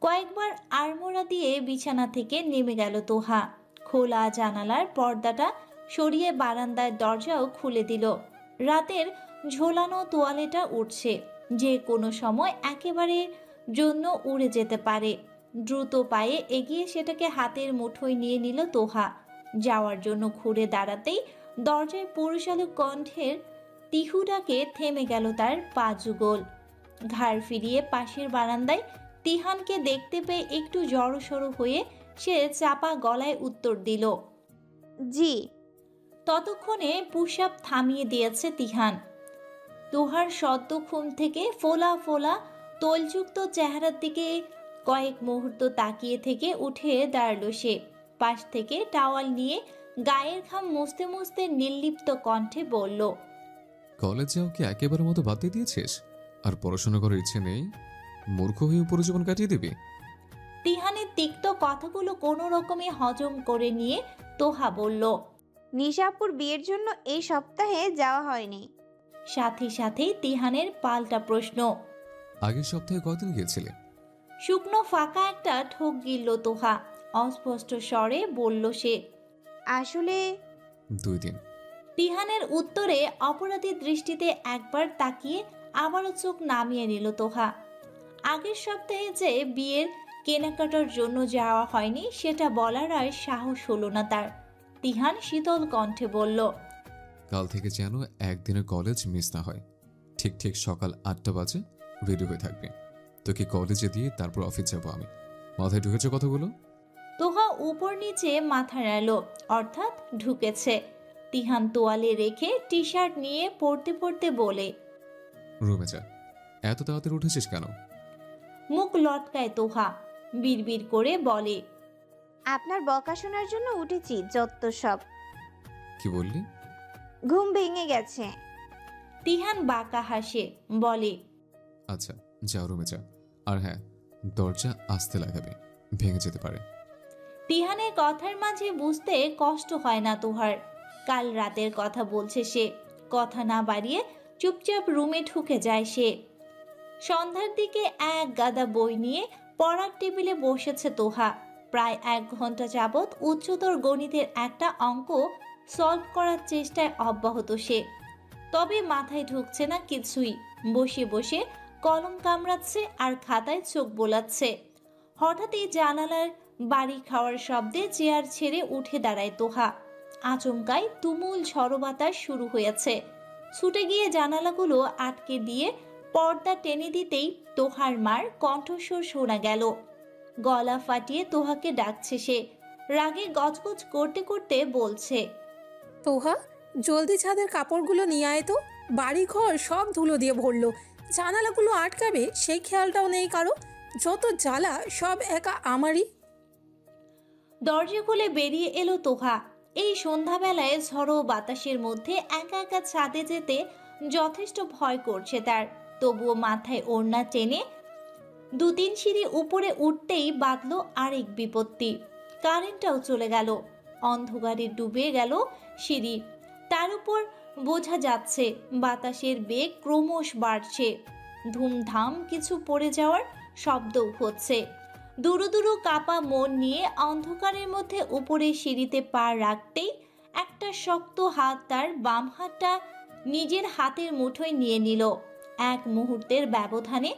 কয়েকবার আড়মোড়া দিয়ে বিছানা থেকে নেমে গেল তোহা। খোলা জানালার পর্দাটা সরিয়ে বারান্দার দরজাও খুলে দিল। রাতের ঝোলানো তোয়ালেটা উঠছে, যে কোনো সময় একেবারে জন্য উড়ে যেতে পারে। দ্রুত পায়ে এগিয়ে সেটাকে হাতের মুঠোয় নিয়ে নিল তোহা। যাওয়ার জন্য ঘুরে দাঁড়াতেই দরজায় পুরুষালু কণ্ঠের টিহুটাকে থেমে গেল তার পা যুগল। ঘাড় ফিরিয়ে পাশের বারান্দায় তিহানকে দেখতে পেয়ে একটু জড়সড় হয়ে সে চাপা গলায় উত্তর দিল, জি। ততক্ষণে পুশ-আপ থামিয়ে দিয়েছে তিহান। তোহার সদ্য ঘুম থেকে ফোলা ফোলা তৈলযুক্ত চেহারার দিকে কয়েক মুহূর্ত তাকিয়ে থেকে উঠে দাঁড়ালো সে। পাশ থেকে টাওয়াল নিয়ে গায়ের ঘাম মুছতে মুছতে নির্লিপ্ত কণ্ঠে বলল, কলেজ যাও কি একেবারে মতো বাদ দিয়ে দিয়েছিস? আর পড়াশোনা করার ইচ্ছে নেই? মূর্খ হয়ে পুরো জীবন কাটিয়ে দিবি? তিহানের তিক্ত কথাগুলো কোনো রকমে হজম করে নিয়ে তোহা বলল, নিশাপুর বিয়ের জন্য এই সপ্তাহে যাওয়া হয়নি। সাথে সাথেই তিহানের পাল্টা প্রশ্ন, আগের সপ্তাহে কয়দিন গিয়েছিলে? শুকনো ফাঁকা একটা ঠোক গিলল তোহা। অস্পষ্ট স্বরে বলল সে, আসলে 2 দিন। তিহানের উত্তরে অপরাধী দৃষ্টিতে একবার তাকিয়ে আবারও চোখ নামিয়ে নিল তোহা। আগের সপ্তাহে যে বিয়ের কেনাকাটার জন্য যাওয়া হয়নি সেটা বলার আর সাহস হলো না তার। তিহান শীতল কণ্ঠে বলল, কাল থেকে যেন একদিনের কলেজ মিস না হয়। ঠিক ঠিক সকাল 8টা বাজে রেডি হয়ে থাকবে। তোকে কলেজে দিয়ে তারপর অফিস যাবো আমি। মাথায় ঢুকেছে কথাগুলো? তোহা উপর নিচে মাথা নাড়ল, অর্থাৎ ঢুকেছে। তিহান তোয়ালে রেখে টি শার্ট নিয়ে পড়তে পড়তে বলে, রুমে যা। এত তাড়াতাড়ি উঠেছিস কেন? মুখ লটকায় তোহা, বিড়বিড় করে বলে, আপনার বকা শোনার জন্য উঠেছি, যত সব। কি বললি? ঘুম ভেঙে গেছে। তিহান বাঁকা হাসে, বলে, আচ্ছা যা, রুমে যা। আর হ্যাঁ, দরজা আস্তে লাগাবে, ভেঙে যেতে পারে। তিহানের কথার মাঝে বুঝতে কষ্ট হয় না তোহার। কাল রাতের কথা বলছে সে। কথা না বাড়িয়ে চুপচাপ রুমে ঢুকে যায় সে। সন্ধ্যার দিকে এক গাদা বই নিয়ে পড়ার টেবিলে বসেছে তোহা। প্রায় 1 ঘন্টা যাবৎ উচ্চতর গণিতের একটা অঙ্ক সলভ করার চেষ্টায় অব্যাহত সে। তবে মাথায় ঢুকছে না কিছুই। বসে বসে কলম কামড়াচ্ছে আর খাতায় চোখ বোলাচ্ছে। হঠাৎই জানালার বাড়ি খাওয়ার শব্দে চেয়ার ছেড়ে উঠে দাঁড়ায় তোহা। আচমকাই তুমুল ঝড়ো বাতাস শুরু হয়েছে। ছুটে গিয়ে জানালাগুলো আটকে দিয়ে পর্দা টেনে দিতেই তোহার মার কণ্ঠস্বর শোনা গেল। গলা ফাটিয়ে তোহাকে ডাকছে সে। রাগে গজগজ করতে করতে বলছে, তোহা, জলদি ছাদের কাপড়গুলো নিয়ে আয় তো। বাড়ি ঘর সব ধুলো দিয়ে ভরলো, জানালাগুলো আটকাবে সেই খেয়ালটাও নেই কারো। যত জ্বালা সব একা আমারই। দরজা খুলে বেরিয়ে এলো তোহা। এই সন্ধ্যাবেলায় ঝড়ো বাতাসের মধ্যে একা একা ছাদে যেতে যথেষ্ট ভয় করছে তার। তবুও মাথায় ওড়না টেনে 2-3 সিঁড়ি উপরে উঠতেই বাঁধলো আরেক বিপত্তি। কারেন্টটাও চলে গেল। অন্ধকারে ডুবে গেল সিঁড়ি। তার উপর বোঝা যাচ্ছে বাতাসের বেগ ক্রমশ বাড়ছে। ধুমধাম কিছু পড়ে যাওয়ার শব্দও হচ্ছে। দুরু দুরু কাপা মন নিয়ে অন্ধকারের মধ্যে উপরে সিঁড়িতে পা রাখতেই একটা শক্ত হাত তার বাম হাতটা নিজের হাতের মুঠোয় নিয়ে নিল। এক মুহূর্তের ব্যবধানে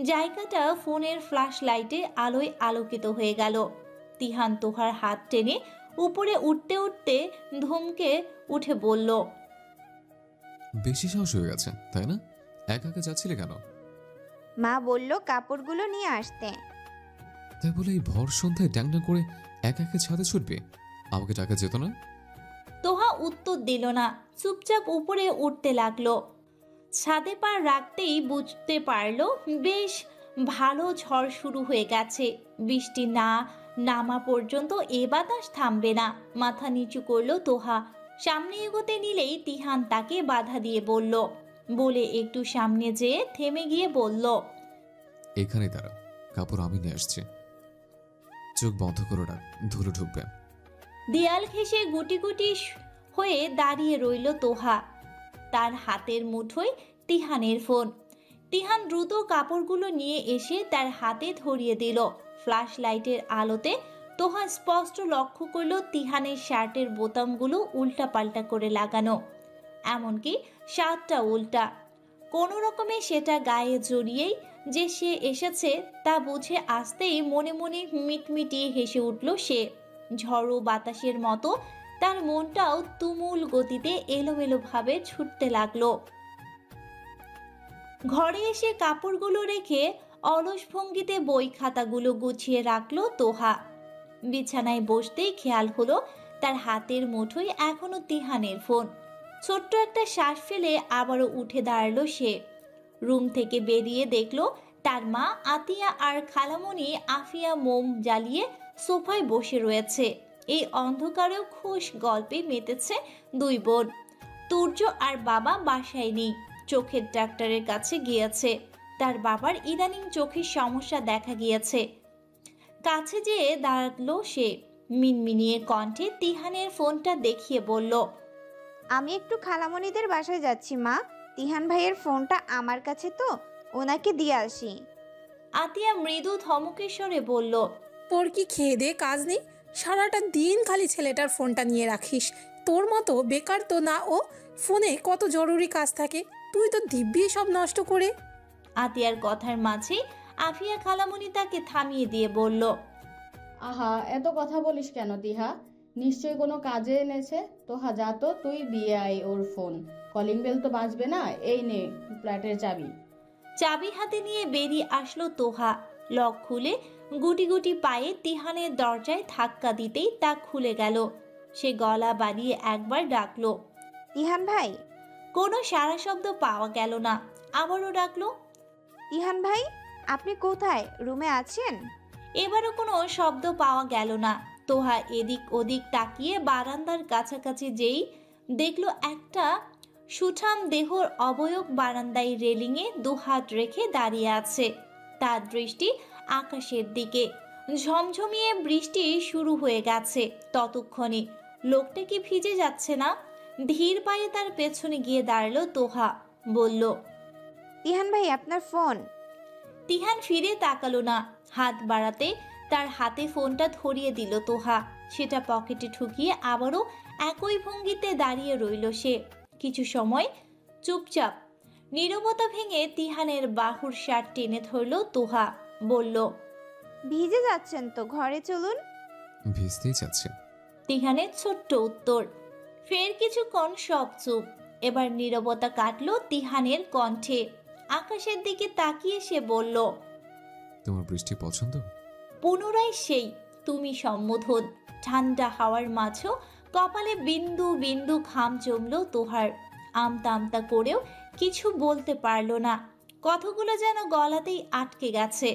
জায়গাটা ফোনের ফ্ল্যাশ লাইটের আলোয় আলোকিত হয়ে গেল। তিহান তোহার হাত টেনে উপরে উঠতে উঠতে ধমকে উঠে বলল, বেশি সাহস হয়ে গেছে তাই না? একা একা যাচ্ছিলে কেন? মা বলল কাপড়গুলো নিয়ে আসতে। তাই বলে এই ভর সন্ধ্যায় ড্যাংড্যাং করে একা একা ছাদে ছুটবে? আমাকে টাকা যেত না? তোহা উত্তর দিল না, চুপচাপ উপরে উঠতে লাগলো। ছাদে পা রাখতেই বুঝতে পারলো বেশ ভালো ঝড় শুরু হয়ে গেছে। বৃষ্টি না নামা পর্যন্ত এ বাতাস থামবে না। মাথা নিচু করলো তোহা। সামনে এগোতে নিলেই তিহান তাকে বাধা দিয়ে বলে একটু সামনে যেয়ে থেমে গিয়ে বলল, এখানে দাঁড়াও, কাপড় আমি নিয়ে আসছি। চোখ বন্ধ করো না, ধুলো ঢুকবে। দেয়াল ঘেঁষে গুটি গুটি হয়ে দাঁড়িয়ে রইল তোহা। তার হাতের মুঠোয় তিহানের ফোন। তিহান দ্রুত কাপড়গুলো নিয়ে এসে তার হাতে ধরিয়ে দিল। ফ্ল্যাশ লাইটের আলোতে তোহা স্পষ্ট লক্ষ্য করল তিহানের শার্টের বোতামগুলো উল্টাপাল্টা করে লাগানো, এমনকি শার্টটা উল্টা। কোনো রকমে সেটা গায়ে জড়িয়েই যে সে এসেছে তা বুঝে আসতেই মনে মনে মিটমিটিয়ে হেসে উঠল সে। ঝড়ো বাতাসের মতো তার মনটাও তুমুল গতিতে এলোমেলোভাবে ছুটতে লাগলো। ঘরে এসে কাপড়গুলো রেখে অলস ভঙ্গিতে বই খাতাগুলো গুছিয়ে রাখলো তোহা। বিছানায় বসতেই খেয়াল হলো তার হাতের মুঠোয় এখনো তিহানের ফোন। ছোট্ট একটা শ্বাস ফেলে আবারও উঠে দাঁড়ালো সে। রুম থেকে বেরিয়ে দেখলো তার মা আতিয়া আর খালামণি আফিয়া মোম জ্বালিয়ে সোফায় বসে রয়েছে। এই অন্ধকারেও খুশ গল্পে মেতেছে দুই বোন। তুর্য আর বাবা বাসায় নেই, চোখের ডাক্তারের কাছে গিয়েছে। তার বাবার ইদানিং চোখের সমস্যা দেখা গিয়েছে। কাছে যেয়ে দাঁড়ালো সে, মিনমিনিয়ে কণ্ঠে তিহানের ফোনটা দেখিয়ে বলল, আমি একটু খালামণিদের বাসায় যাচ্ছি মা, তিহান ভাইয়ের ফোনটা আমার কাছে তো, ওনাকে দিয়ে আসি। আতিয়া মৃদু ধমকের স্বরে বলল, তোর কি খেয়ে দে কাজ নেই? সারাটা দিন খালি ছেলেটার ফোনটা নিয়ে রাখিস। তোর মতো বেকার তো না ও, ফোনে কত জরুরি কাজ থাকে, তুই তো দিব্যি সব নষ্ট করে। আতিয়ার কথার মাঝে আফিয়া খালামণি তাকে থামিয়ে দিয়ে বলল, আহা, এত কথা বলিস কেন তিহা? নিশ্চয়ই কোনো কাজে এনেছে। তোহা যা তো, তুই দিয়ে আয় ওর ফোন। কলিং বেল তো বাজবে না। এই নে ফ্ল্যাটের চাবি। চাবি হাতে নিয়ে বেরিয়ে আসলো তোহা। লক খুলে গুটি গুটি পায়ে তিহানের দরজায় ধাক্কা দিতেই তা খুলে গেল। সে গলা বাড়িয়ে একবার ডাকলো, তিহান ভাই। কোনো সারা শব্দ পাওয়া গেল না। আবারও ডাকলো, তিহান ভাই, আপনি কোথায়? রুমে আছেন? এবারও কোনো শব্দ পাওয়া গেল না। তোহা এদিক ওদিক তাকিয়ে বারান্দার কাছাকাছি যেই দেখলো একটা সুঠাম দেহর অবয়ব বারান্দায় রেলিংয়ে দুহাত রেখে দাঁড়িয়ে আছে। তার দৃষ্টি আকাশের দিকে। ঝমঝমিয়ে বৃষ্টি শুরু হয়ে গেছে ততক্ষণে। লোকটা কি ভিজে যাচ্ছে না? ধীর পায়ে তার পেছনে গিয়ে দাঁড়ালো তোহা, বলল, তিহান ভাই আপনার ফোন। তিহান ফিরে তাকালো না। হাত বাড়াতে তার হাতে ফোনটা ধরিয়ে দিল তোহা। সেটা পকেটে ঢুকিয়ে আবারও একই ভঙ্গিতে দাঁড়িয়ে রইল সে। কিছু সময় চুপচাপ। নীরবতা ভেঙে তিহানের বাহুর শার্ট টেনে ধরল তোহা, বলল, ভিজে যাচ্ছেন তো, ঘরে চলুন। ভিজতেই যাচ্ছে। তিহানের ছোট্ট উত্তর। ফের কিছুক্ষণ সব চুপ। এবার নীরবতা কাটলো তিহানের কণ্ঠে। আকাশের দিকে তাকিয়ে সে বলল, তোমার বৃষ্টি পছন্দ? পুনরায় সেই তুমি সম্বোধন। ঠান্ডা হাওয়ার মাঝেও কপালে বিন্দু বিন্দু ঘাম জমলো তোহার। আমতা আমতা করেও কিছু বলতে পারল না। কথাগুলো যেন গলাতেই আটকে গেছে,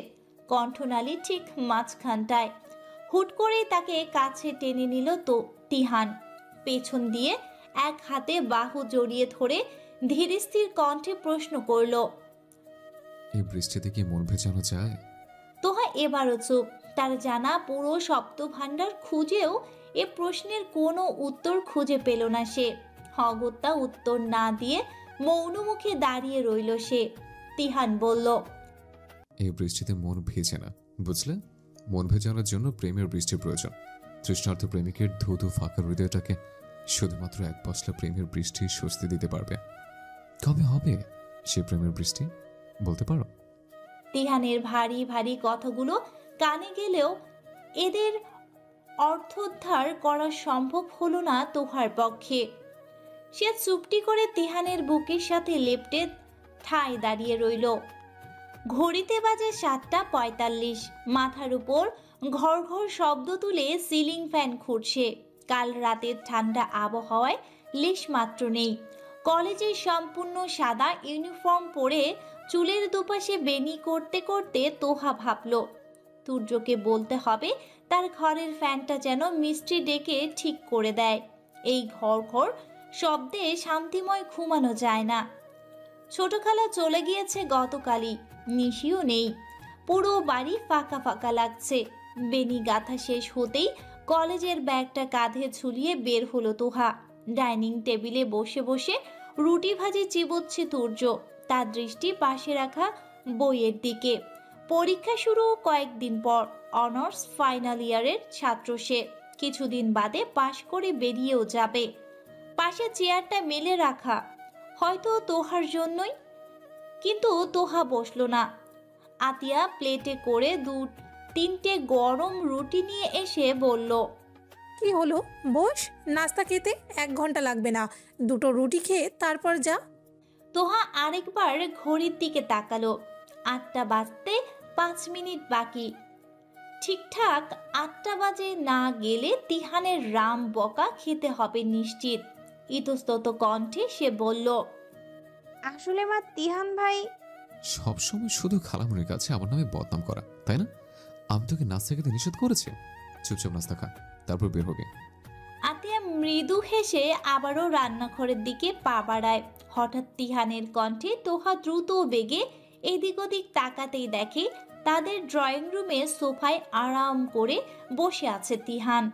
কণ্ঠনালী ঠিক মাঝখানটায়। হুট করেই তাকে কাছে টেনে নিল তো তিহান। পেছন দিয়ে এক হাতে বাহু জড়িয়ে ধরে ধীরস্থির কণ্ঠে প্রশ্ন করল, এই বৃষ্টিতে কি মন ভেজানো যায়? তোহা এবারও চুপ। তার জানা পুরো শব্দভাণ্ডার খুঁজেও এ প্রশ্নের কোনো উত্তর খুঁজে পেল না সে। অগত্যা উত্তর না দিয়ে মৌন মুখে দাঁড়িয়ে রইল সে। তিহান বলল, এই বৃষ্টিতে মন ভেজে না, বুঝলে? মন ভেজানোর জন্য প্রেমের বৃষ্টির প্রয়োজন। তৃষ্ণার্থ প্রেমিকের ধুধু ফাঁকা হৃদয়টাকে শুধুমাত্র এক পশলা প্রেমের বৃষ্টি স্বস্তি দিতে পারবে। কবে হবে সে প্রেমের বৃষ্টি, বলতে পারো? তিহানের ভারী ভারী কথাগুলো কানে গেলেও এদের অর্থোদ্ধার করা সম্ভব হলো না তোহার পক্ষে। সে চুপটি করে তিহানের বুকের সাথে লেপ্টে ঠায় দাঁড়িয়ে রইল। ঘড়িতে বাজে 7:45। মাথার উপর ঘর ঘর শব্দ তুলে সিলিং ফ্যান ঘুরছে। কাল রাতের ঠান্ডা আবহাওয়ায় লেশ মাত্র নেই। কলেজের সম্পূর্ণ সাদা ইউনিফর্ম পরে চুলের দুপাশে বেনি করতে করতে তোহা ভাবল, তুর্যকে বলতে হবে তার ঘরের ফ্যানটা যেন মিস্ত্রি ডেকে ঠিক করে দেয়। এই ঘর ঘর শব্দে শান্তিময় ঘুমানো যায় না। ছোট খালা চলে গিয়েছে গতকালই, নিশিও নেই। পুরো বাড়ি ফাঁকা ফাঁকা লাগছে। বেনি গাথা শেষ হতেই কলেজের ব্যাগটা কাঁধে ঝুলিয়ে বের হলো তোহা। ডাইনিং টেবিলে বসে বসে রুটি ভাজি চিবোচ্ছে তুর্য। তার দৃষ্টি পাশে রাখা বইয়ের দিকে। পরীক্ষা শুরু কয়েকদিন পর। অনার্স ফাইনাল ইয়ারের ছাত্র সে। কিছুদিন বাদে পাশ করে বেরিয়েও যাবে। পাশে চেয়ারটা মেলে রাখা, হয়তো তোহার জন্যই। কিন্তু তোহা বসলো না। আতিয়া প্লেটে করে 2-3টে গরম রুটি নিয়ে এসে বলল, কি হলো, বস, নাস্তা খেতে 1 ঘন্টা লাগবে না, 2টো রুটি খেয়ে তারপর যা। তোহা আরেকবার ঘড়ির দিকে তাকালো। 8টা বাজতে 5 মিনিট বাকি। ঠিকঠাক 8টা বাজে না গেলে তিহানের রাম বকা খেতে হবে নিশ্চিত। ইতস্তত কণ্ঠে সে বলল, আসলে মা, তিহান ভাই। সবসময় শুধু খালামুনির কাছে আমার নামে বদনাম করা, তাই না? আমি তোকে নাস্তা খেতে নিষেধ করেছি? চুপচাপ নাস্তা খা, তারপর বের হবি। আতিয়া মৃদু হেসে আবারও রান্নাঘরের দিকে পা বাড়ায়। হঠাৎ তিহানের কণ্ঠে তোহা দ্রুত বেগে এদিক ওদিক তাকাতেই দেখে তাদের ড্রয়িং রুমে সোফায় আরাম করে বসে আছে তিহান।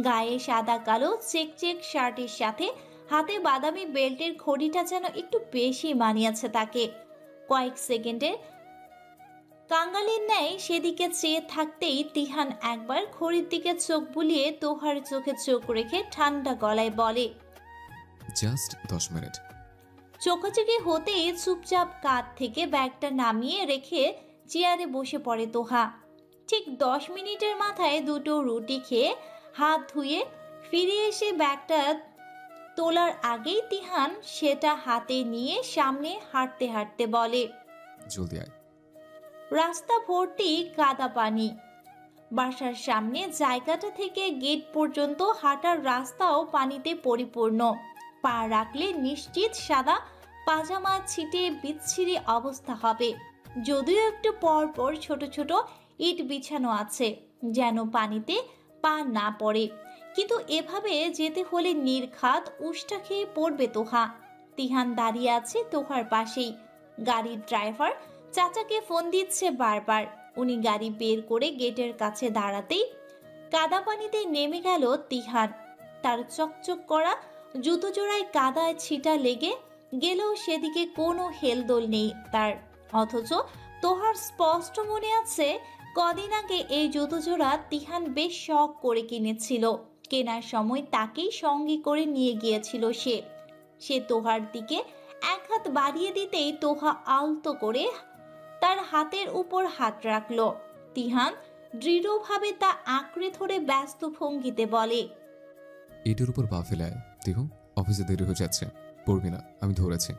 গায়ে সাদা কালো চেক চেক শার্টের সাথে হাতে বাদামি বেল্টের ঘড়িটা যেন একটু বেশি মানিয়েছে তাকে। কয়েক সেকেন্ডের কাঙ্গালির ন্যায় সেদিকে চেয়ে থাকতেই তিহান একবার ঘড়ির দিকে চোখ বুলিয়ে তোহার চোখে চোখ রেখে ঠান্ডা গলায় বলে, জাস্ট 10 মিনিট। চোখাচোখি হতেই চুপচাপ কাঁধ থেকে ব্যাগটা নামিয়ে রেখে চেয়ারে বসে পড়ে তোহা। ঠিক 10 মিনিটের মাথায় 2টো রুটি খেয়ে হাত ধুয়ে ফিরে এসে ব্যাগটা তোলার আগেই তিহান সেটা হাতে নিয়ে সামনে হাঁটতে হাঁটতে বলে, জলদি আয়। রাস্তা ভর্তি কাদা পানি। বাসার সামনে জায়গাটা থেকে গেট পর্যন্ত হাঁটার রাস্তাও পানিতে পরিপূর্ণ। পা রাখলে নিশ্চিত সাদা পাজামা ছিটে বিচ্ছিরি অবস্থা হবে। যদিও একটু পর পর ছোট ছোট ইট বিছানো আছে যেন পানিতে পা না পড়ে, কিন্তু এভাবে যেতে হলে নির্ঘাত উষ্টা খেয়ে পড়বে তোহা। তিহান দাঁড়িয়ে আছে তোহার পাশেই। গাড়ির ড্রাইভার চাচাকে ফোন দিচ্ছে বারবার। উনি গাড়ি বের করে গেটের কাছে দাঁড়াতেই কাদা পানিতে নেমে গেল তিহান। তার চকচক করা জুতো জোড়ায় কাদায় ছিটা লেগে গেলেও সেদিকে কোনো হেলদোল নেই তার। অথচ তোহার স্পষ্ট মনে আছে কদিন আগে এই জুতো জোড়া তিহান বেশ শখ করে কিনেছিল। কেনার সময় তাকেই সঙ্গে করে নিয়ে গিয়েছিল সে তোহার দিকে এক হাত বাড়িয়ে দিতেই তোহা আলতো করে তার হাতের উপর হাত রাখলো। তিহান দৃঢ়ভাবে তা আঁকড়ে ধরে ব্যস্ত ভঙ্গিতে বলে, এটার উপর পা ফেলায় দেখুন, অফিসে দেরি হয়ে যাচ্ছে, পড়বি না, আমি ধরেছি।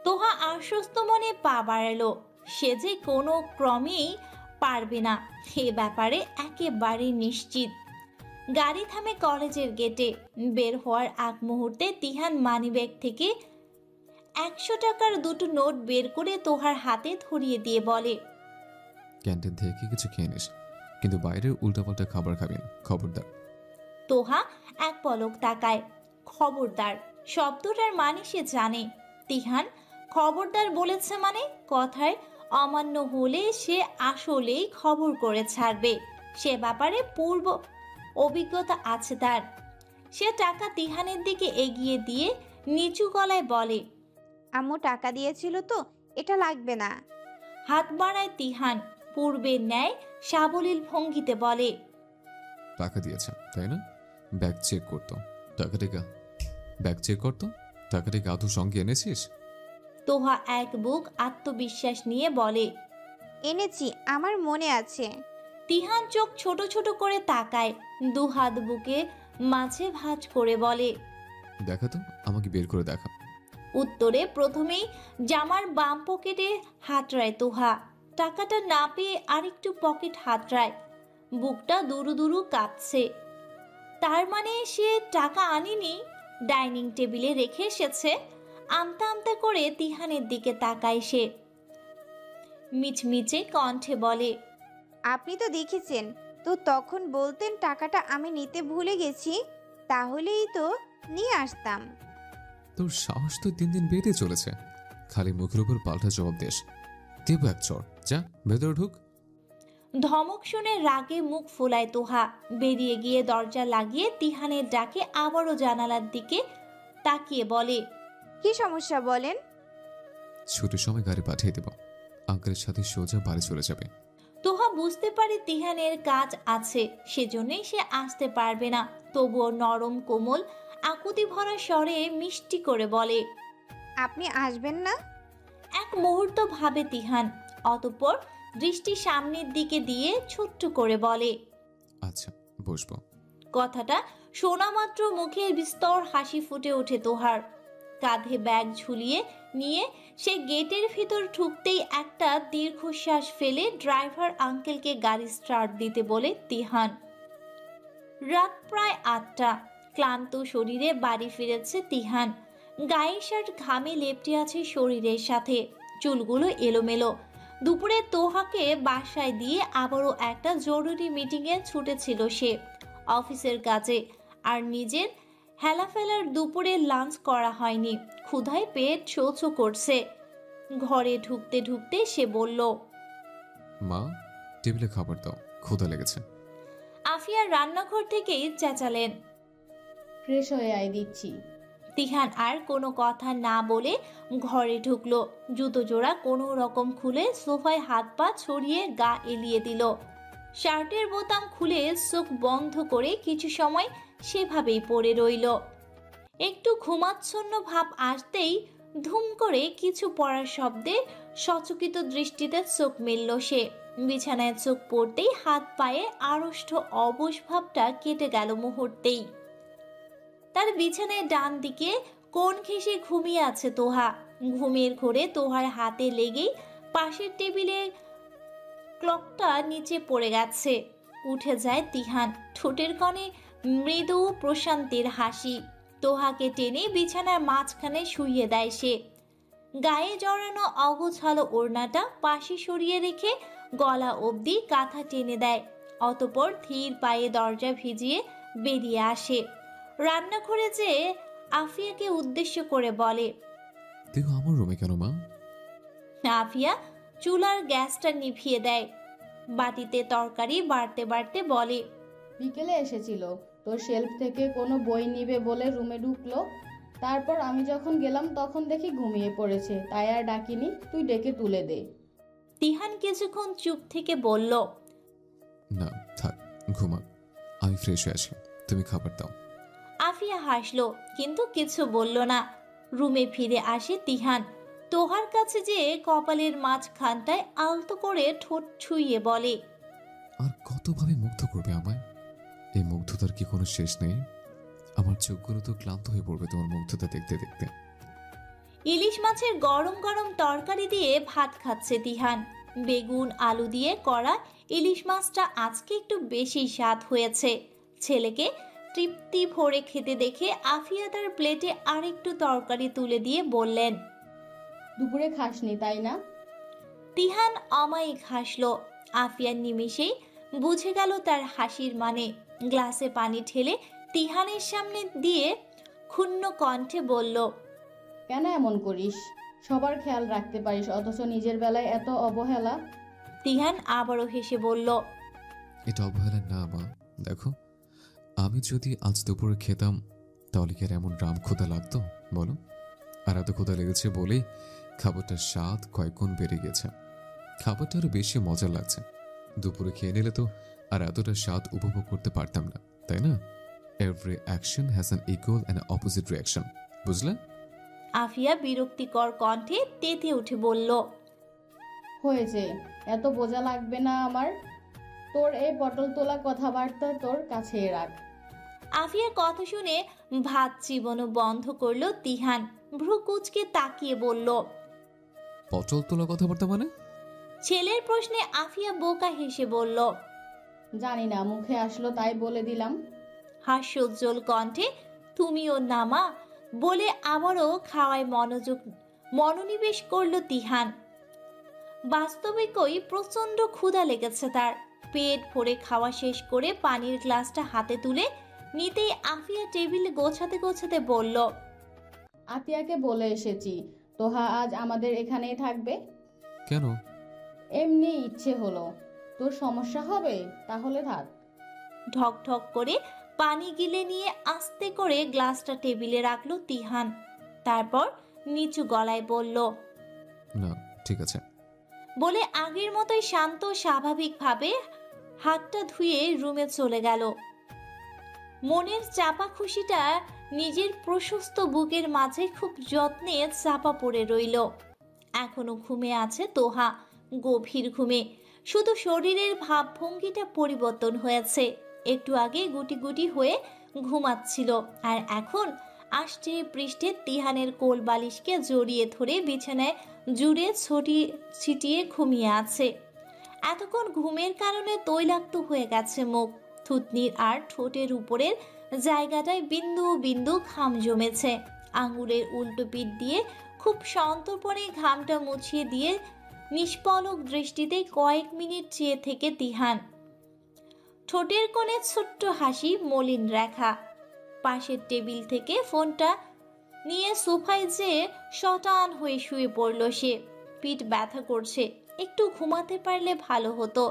তোহা আশ্বস্ত মনে পা বাড়ালো। সে যে কোনো ক্রমেই পারবে না এ ব্যাপারে একেবারে নিশ্চিত। গাড়ি থামে কলেজের গেটে। বের হওয়ার আগ মুহূর্তে তিহান মানিব্যাগ থেকে 100 টাকার 2টো নোট বের করে তোহার হাতে ধরিয়ে দিয়ে বলে, ক্যান্টিন থেকে কিছু খেয়ে নিস, কিন্তু বাইরের উল্টাপাল্টা খাবার খাবি না, খবরদার। তোহা এক পলক তাকায়। খবরদার শব্দটার মানে সে জানে। তিহান খবরদার বলেছে মানে কথায় অমান্য হলে সে আসলেই খবর করে ছাড়বে। সে ব্যাপারে পূর্ব অভিজ্ঞতা আছে তার। সে টাকা তিহানের দিকে এগিয়ে দিয়ে নিচু গলায় বলে, আম্মু টাকা দিয়েছিল তো, এটা লাগবে না। হাত বাড়ায় তিহান। পূর্বের ন্যায় সাবলীল ভঙ্গিতে বলে, টাকা দিয়েছে তাই না? ব্যাগ চেক করতো, ব্যাগ চেক করতো, টাকাটিকে আদৌ সঙ্গে এনেছিস? তোহা এক বুক আত্মবিশ্বাস নিয়ে বলে, এনেছি, আমার মনে আছে। তিহান চোখ ছোট ছোট করে তাকায়। 2 হাত বুকে মাঝে ভাঁজ করে বলে, দেখা তো, আমাকে বের করে দেখা। উত্তরে প্রথমেই জামার বাম পকেটে হাতড়ায় তোহা। টাকাটা না পেয়ে আরেকটু পকেট হাতড়ায়। বুকটা দুরু দুরু কাঁপছে। তার মানে সে টাকা আনেনি, ডাইনিং টেবিলে রেখে এসেছে। আমতা আমতা করে তিহানের দিকে তাকায় সে। মিচমিচে কণ্ঠে বলে, আপনি তো দেখেছেন, তো তখন বলতেন টাকাটা আমি নিতে ভুলে গেছি, তাহলেই তো নিয়ে আসতাম। তোর সাহস তো দিন দিন বেড়ে চলেছে। খালি মুখের উপর পাল্টা জবাব দেশ। দেব এক চড়, যা ভেতরে ঢুক। ধমক শুনে রাগে মুখ ফোলায় তোহা। বেরিয়ে গিয়ে দরজা লাগিয়ে তিহানের ডাকে আবারও জানালার দিকে তাকিয়ে বলে, কি সমস্যা বলেন? ছুটির সময় গাড়ি পাঠিয়ে দেব। আঙ্কেলের সাথে সোজা বাড়ি চলে যাবে। তোহা বুঝতে পারে তিহানের কাজ আছে, সেজন্যই সে আসতে পারবে না। তবুও নরম কোমল আকুতি ভরা স্বরে মিষ্টি করে বলে, আপনি আসবেন না? এক মুহূর্ত ভাবে তিহান, অতঃপর দৃষ্টি সামনের দিকে দিয়ে ছোট্ট করে বলে, আচ্ছা, বসবো। কথাটা শোনা মাত্র মুখের বিস্তর হাসি ফুটে ওঠে তোহার। কাঁধে ব্যাগ ঝুলিয়ে নিয়ে সে গেটের ভিতর ঢুকতেই একটা দীর্ঘশ্বাস ফেলে ড্রাইভার আঙ্কেলকে গাড়ি স্টার্ট দিতে বলে তিহান। রাত প্রায় 8টা। ক্লান্ত শরীরে বাড়ি ফিরেছে তিহান। গায়ের শার্ট ঘামে লেপ্টে আছে শরীরের সাথে, চুলগুলো এলোমেলো। দুপুরে তোহাকে বাসায় দিয়ে আবারও একটা জরুরি মিটিংয়ে ছুটেছিল সে অফিসের কাজে। আর নিজের হেলাফেলার দুপুরে লাঞ্চ করা হয়নি। ক্ষুধায় পেট চোচো করছে। ঘরে ঢুকতে ঢুকতে সে বলল, মা, টেবিলে খাবার দাও, ক্ষুধা লেগেছে। আফিয়া রান্নাঘর থেকেই চেঁচালেন। ফ্রেশ হয়ে আয়, দিচ্ছি। তিহান আর কোনো কথা না বলে ঘরে ঢুকলো। জুতো জোড়া কোনো রকম খুলে সোফায় হাত পা ছড়িয়ে গা এলিয়ে দিল। শার্টের বোতাম খুলে চোখ বন্ধ করে কিছু সময় সেভাবেই পড়ে রইল। একটু ঘুমাচ্ছন্ন ভাব আসতেই ধুম করে কিছু পড়ার শব্দে সচকিত দৃষ্টিতে চোখ মেলল সে। বিছানায় চোখ পড়তেই হাত পায়ে আড়ষ্ট অবশ ভাবটা কেটে গেল মুহূর্তেই। তার বিছানায় ডান দিকে কোণ ঘেঁষে ঘুমিয়ে আছে তোহা। ঘুমের ঘোরে তোহার হাতে লেগেই পাশের টেবিলের ক্লকটা নিচে পড়ে গেছে। উঠে যায় তিহান, ঠোঁটের কোণে মৃদু প্রশান্তির হাসি। তোহাকে টেনে বিছানার মাঝখানে শুইয়ে দেয় সে। গায়ে জড়ানো অগোছালো ওড়নাটা পাশে সরিয়ে রেখে গলা অবধি কাঁথা টেনে দেয়। অতঃপর ধীর পায়ে দরজা ভিজিয়ে বেরিয়ে আসে। রান্নাঘরে যেয়ে আফিয়াকে উদ্দেশ্য করে বলে, তুই আমার রুমে কেন মা? আফিয়া চুলার গ্যাসটা নিভিয়ে দেয়। বাটিতে তরকারি বাড়তে বাড়তে বলে, বিকেলে এসেছিল, তোর শেলফ থেকে কোনো বই নিবে বলে রুমে ঢুকলো। তারপর আমি যখন গেলাম তখন দেখি ঘুমিয়ে পড়েছে, তাই আর ডাকিনি, তুই ডেকে তুলে দে। তিহান কিছুক্ষণ চুপ থেকে বলল, না থাক, ঘুমা, আমি ফ্রেশ হয়ে আসি, তুমি খাবার দাও। আফিয়া হাসলো কিন্তু কিছু বলল না। রুমে ফিরে আসে তিহান। তোহার কাছে যে কপালের মাঝখানটায় আলতো করে ঠোঁট ছুঁয়ে বলে, আর কতভাবে মুগ্ধ করবে আমায়? এই মুগ্ধতার কি কোনো শেষ নেই? আমার চোখগুলো তো ক্লান্ত হয়ে পড়বে তোমার মুগ্ধতা দেখতে দেখতে। ইলিশ মাছের গরম গরম তরকারি দিয়ে ভাত খাচ্ছে তিহান। বেগুন আলু দিয়ে করা ইলিশ মাছটা আজকে একটু বেশি স্বাদ হয়েছে। ছেলেকে তৃপ্তি ভরে খেতে দেখে আফিয়া তার প্লেটে আরেকটু তরকারি তুলে দিয়ে বললেন, দুপুরে খাসনি তাই না? তিহান অমায়িক হাসল। আফিয়ার নিমিষেই বুঝে গেল তার হাসির মানে। গ্লাসে পানি ঢেলে তিহানের সামনে দিয়ে ক্ষুণ্ণ কণ্ঠে বলল, কেন এমন করিস? সবার খেয়াল রাখতে পারিস, অথচ নিজের বেলায় এত অবহেলা। তিহান আবারও হেসে বলল, এটা অবহেলা না মা, দেখো আমি যদি আজ দুপুরে খেতাম তাহলে কি আর এমন রাম ক্ষুধা লাগতো বলো? আর এত ক্ষুধা লেগেছে বলেই খাবারটার স্বাদ কয়েক গুণ বেড়ে গেছে। খাবারটা আরো বেশি মজা লাগছে। দুপুরে খেয়ে নিলে তো আর এতটা স্বাদ উপভোগ করতে পারতাম না, তাই না? Every action has an equal and opposite reaction, বুঝলে? আফিয়া বিরক্তিকর কণ্ঠে তেতে উঠে বলল, হয়েছে, এত বোঝা লাগবে না আমার। তোর এই পটল তোলা কথাবার্তা তোর কাছে রাখ। আফিয়ার কথা শুনে ভাত চিবানো বন্ধ করলো তিহান। ভ্রু কুচকে তাকিয়ে বলল, পটল তোলা কথাবার্তা মানে? ছেলের প্রশ্নে আফিয়া বোকা হেসে বলল, জানি না, মুখে আসলো তাই বলে দিলাম। হাস্যোজ্জ্বল কণ্ঠে, তুমিও নামা বলে আবারও খাওয়ায় মনোনিবেশ করলো তিহান। বাস্তবিকই প্রচন্ড ক্ষুধা লেগেছে তার। পেট ভরে খাওয়া শেষ করে পানির গ্লাসটা হাতে তুলে নিতেই আফিয়া টেবিল গোছাতে গোছাতে বলল, আতিয়াকে বলে এসেছি তোহা আজ আমাদের এখানেই থাকবে। কেন? এমনি ইচ্ছে হলো। তোর সমস্যা হবে? তাহলে থাক। ঢক ঢক করে পানি গিলে নিয়ে আস্তে করে গ্লাসটা টেবিলে রাখলো তিহান। তারপর নিচু গলায় বলল, না, ঠিক আছে। বলে আগের মতোই শান্ত স্বাভাবিকভাবে হাতটা ধুয়ে রুমে চলে গেল। মনের চাপা খুশিটা নিজের প্রশস্ত বুকের মাঝে খুব যত্নে চাপা পড়ে রইল। এখনো ঘুমে আছে তোহা, গভীর ঘুমে। শুধু শরীরের ভাবভঙ্গিটা পরিবর্তন হয়েছে। একটু আগে গুটি গুটি হয়ে ঘুমাচ্ছিল, আর এখন আষ্টে পৃষ্ঠে তিহানের কোল বালিশকে জড়িয়ে ধরে বিছানায় জুড়ে ছিটিয়ে ঘুমিয়ে আছে। এতক্ষণ ঘুমের কারণে তৈলাক্ত হয়ে গেছে মুখ, থুতনির আর ঠোঁটের উপরের জায়গাটায় বিন্দু বিন্দু ঘাম জমেছে। আঙুলের উল্টো পিঠ দিয়ে খুব সন্তর্পণে ঘামটা মুছিয়ে দিয়ে নিষ্পলক দৃষ্টিতে কয়েক মিনিট চেয়ে থেকে তিহান। ঠোঁটের কোণে ছোট্ট হাসি, মলিন রেখা। পাশের টেবিল থেকে ফোনটা নিয়ে সোফায় যেয়ে শটান হয়ে শুয়ে পড়ল সে। পিঠ ব্যথা করছে, একটু ঘুমাতে পারলে ভালো হতো,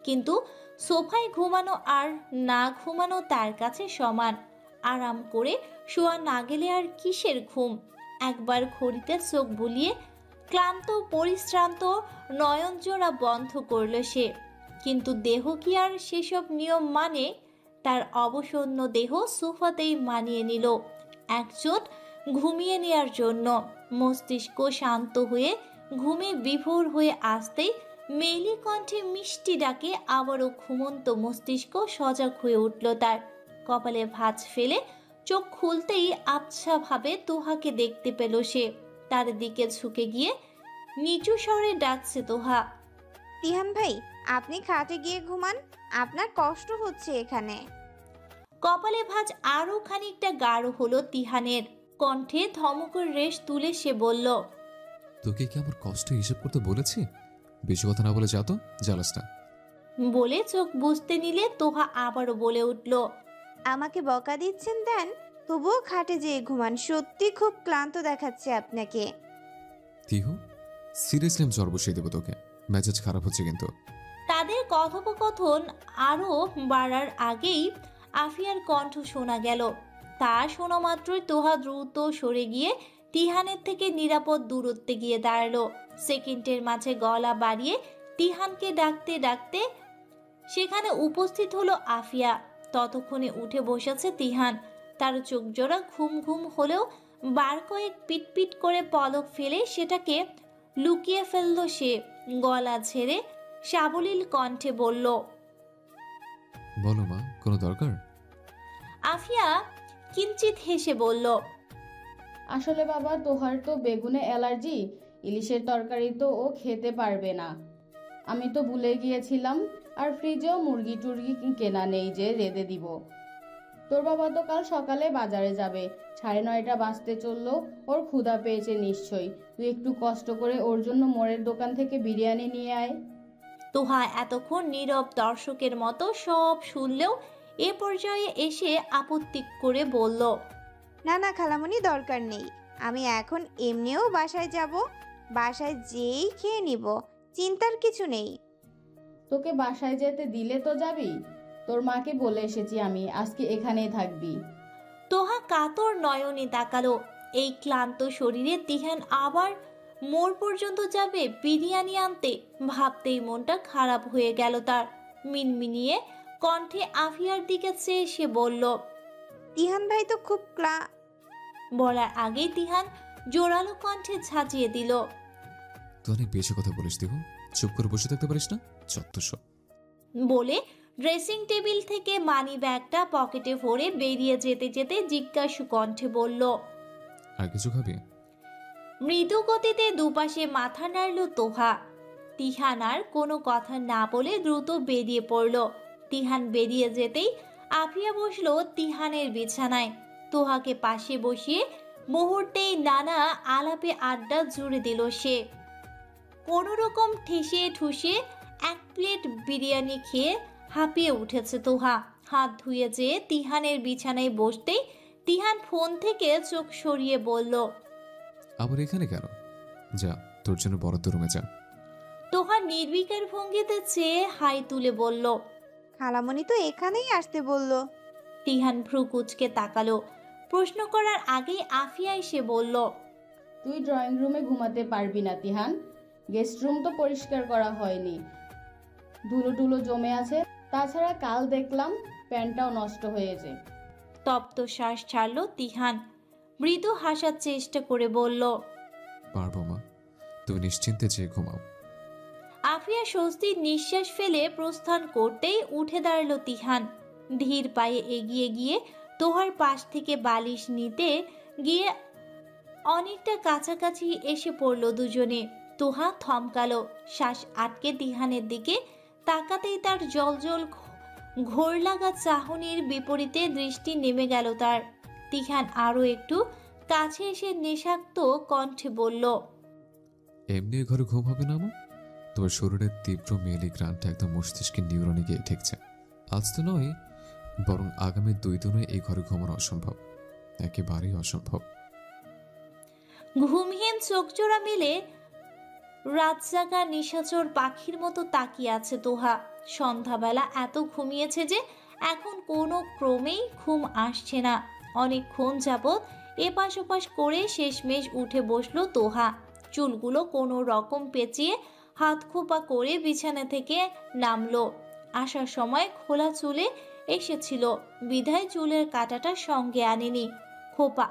কিন্তু সোফায় ঘুমানো আর না ঘুমানো তার কাছে সমান। আরাম করে শোয়া না গেলে আর কিসের ঘুম? একবার ঘড়িতে চোখ বুলিয়ে ক্লান্ত পরিশ্রান্ত নয়নজোড়া বন্ধ করল সে। কিন্তু দেহ কি আর সেসব নিয়ম মানে? তার অবসন্ন দেহ সোফাতেই মানিয়ে নিল একজোট ঘুমিয়ে নেয়ার জন্য। মস্তিষ্ক শান্ত হয়ে ঘুমে বিভোর হয়ে আসতেই মেলি কণ্ঠে মিষ্টি ডাকে আবারও ঘুমন্ত মস্তিষ্ক সজাগ হয়ে উঠল তার। কপালে ভাঁজ ফেলে চোখ খুলতেই আবছাভাবে তোহাকে দেখতে পেল সে। তার দিকে ঝুঁকে গিয়ে নিচু স্বরে ডাকছে তোহা। তিহান ভাই, আপনি খাটে গিয়ে ঘুমান, আপনার কষ্ট হচ্ছে এখানে। কপালে ভাঁজ আরো খানিকটা গাঢ় হলো তিহানের। কণ্ঠে ধমকের রেশ তুলে সে বলল, তোকে কি আমার কষ্ট হিসেব করতে বলেছি? বেশি কথা না বলে যা তো, জ্বালাস না। বলে চোখ বুঝতে নিলে তোহা আবারও বলে উঠল, আমাকে বকা দিচ্ছেন দেন, তবুও খাটে যেয়ে ঘুমান। সত্যি খুব ক্লান্ত দেখাচ্ছে আপনাকে। তিহু, সিরিয়াসলি আমি জ্বর বসিয়ে দেবো তোকে। মেজাজ খারাপ হচ্ছে কিন্তু। তাদের কথোপকথন আরো বাড়ার আগেই আফিয়ার কণ্ঠ শোনা গেল। তা শোনা মাত্রই তোহা দ্রুত সরে গিয়ে তিহানের থেকে নিরাপদ দূরত্বে গিয়ে দাঁড়ালো। সেকেন্ডের মাঝে গলা বাড়িয়ে তিহানকে ডাকতে ডাকতে সেখানে উপস্থিত হলো আফিয়া। ততক্ষণে উঠে বসেছে তিহান। তার চোখ জোড়া ঘুম ঘুম হলেও বার কয়েক পিটপিট করে পলক ফেলে সেটাকে লুকিয়ে ফেলল সে। গলা ঝেড়ে সাবলীল কণ্ঠে বলল, বলো মা, কোনো দরকার? আফিয়া কিঞ্চিত হেসে বলল, আসলে বাবা, তোহার তো বেগুনে অ্যালার্জি, ইলিশের তরকারি তো ও খেতে পারবে না। আমি তো ভুলে গিয়েছিলাম, আর ফ্রিজেও মুরগি টুরগি কেনা নেই যে রেঁধে দিব। তোর বাবা তো কাল সকালে বাজারে যাবে, 9:30 বাজতে চললো। ওর ক্ষুধা পেয়েছে নিশ্চয়ই। তুই একটু কষ্ট করে ওর জন্য মোড়ের দোকান থেকে বিরিয়ানি নিয়ে আয়। তোহা এতক্ষণ নীরব দর্শকের মতো সব শুনলেও এ পর্যায়ে এসে আপত্তি করে বলল, না না খালামণি, দরকার নেই। আমি এখন এমনিও বাসায় যাব, বাসায় যেই খেয়ে নিব, চিন্তার কিছু নেই। তোকে বাসায় যেতে দিলে তো যাবি? তোর মাকে বলে এসেছি আমি, আজকে এখানেই থাকবি। তোহা কাতর নয়নে তাকালো। এই ক্লান্ত শরীরে তিহান আবার মোড় পর্যন্ত যাবে বিরিয়ানি আনতে? ভাবতেই মনটা খারাপ হয়ে গেল তার। মিনমিনিয়ে কণ্ঠে আফিয়ার দিকে চেয়ে সে বলল, তিহান ভাই তো খুব বলার আগেই তিহান জোরালো কণ্ঠে ঝাঁঝিয়ে দিল, তুই অনেক বেশি কথা বলিস তিহু। চুপ করে বসে থাকতে পারিস না? চত্বর। বলে ড্রেসিং টেবিল থেকে মানি ব্যাগটা পকেটে ভরে বেরিয়ে যেতে যেতে জিজ্ঞাসু কণ্ঠে বলল, আর কিছু খাবি? মৃদু গতিতে দুপাশে মাথা নাড়ল তোহা। তিহান আর কোনো কথা না বলে দ্রুত বেরিয়ে পড়ল। তিহান বেরিয়ে যেতেই আফিয়া বসল তিহানের বিছানায়। তোহাকে পাশে বসিয়ে মুহূর্তেই নানা আলাপে আড্ডা জুড়ে দিল সে। কোনো রকম ঠেসে ঠুসে এক প্লেট বিরিয়ানি খেয়ে হাঁপিয়ে উঠেছে তোহা। হাত ধুয়ে যেয়ে তিহানের বিছানায় বসতেই তিহান ফোন থেকে চোখ সরিয়ে বলল, আবার এখানে কেন? যা, তোর জন্য বরাদ্দ রুমে যা। তোহা নির্বিকার ভঙ্গিতে চেয়ে হাই তুলে বলল, খালামণি তো এখানেই আসতে বলল। তিহান ভ্রু কুচকে তাকালো। প্রশ্ন করার আগেই আফিয়া এসে বলল, তুই ড্রয়িং রুমে ঘুমাতে পারবি না তিহান। গেস্ট রুম তো পরিষ্কার করা হয়নি, ধুলো টুলো জমে আছে। তাছাড়া কাল দেখলাম প্যান্টটাও নষ্ট হয়েছে। তপ্ত শ্বাস ছাড়ল তিহান, মৃদু হাসার চেষ্টা করে বলল। পারবো মা, তুমি নিশ্চিন্তে যেয়ে ঘুমাও। আফিয়া স্বস্তির নিঃশ্বাস ফেলে প্রস্থান করতেই উঠে দাঁড়ালো তিহান। ধীর পায়ে এগিয়ে গিয়ে তোহার পাশ থেকে বালিশ নিতে গিয়ে অনেকটা কাছাকাছি এসে পড়ল দুজনে। তোহা থমকালো, শ্বাস আটকে তিহানের দিকে তাকাতেই তার জলজল ঘোর লাগা চাহনির বিপরীতে দৃষ্টি নেমে গেল তার। তিহান আরো একটু কাছে এসে নেশাক্ত কণ্ঠে বলল। এমনি এ ঘরে ঘুম হবে না মা? তোমার শরীরের তীব্র মেয়েলি গ্রানটা একদম মস্তিষ্কের নিউরনে গিয়ে ঠেকছে। আজ তো নয়, বরং আগামী 2 দিনে এই ঘরে ঘুমানো অসম্ভব, একেবারেই অসম্ভব। ঘুমহীন চোখজোড়া মেলে রাতজাগা নিশাচর পাখির মতো তাকিয়ে আছে তোহা। সন্ধ্যাবেলা এত ঘুমিয়েছে যে এখন কোনো ক্রমেই ঘুম আসছে না। অনেকক্ষণ যাবৎ এপাশ ওপাশ করে শেষমেশ উঠে বসলো তোহা। চুলগুলো কোনো রকম পেঁচিয়ে হাত খোপা করে বিছানা থেকে নামলো। আসার সময় খোলা চুলে এসেছিল, বিধায় চুলের কাঁটাটা সঙ্গে আনেনি। খোপা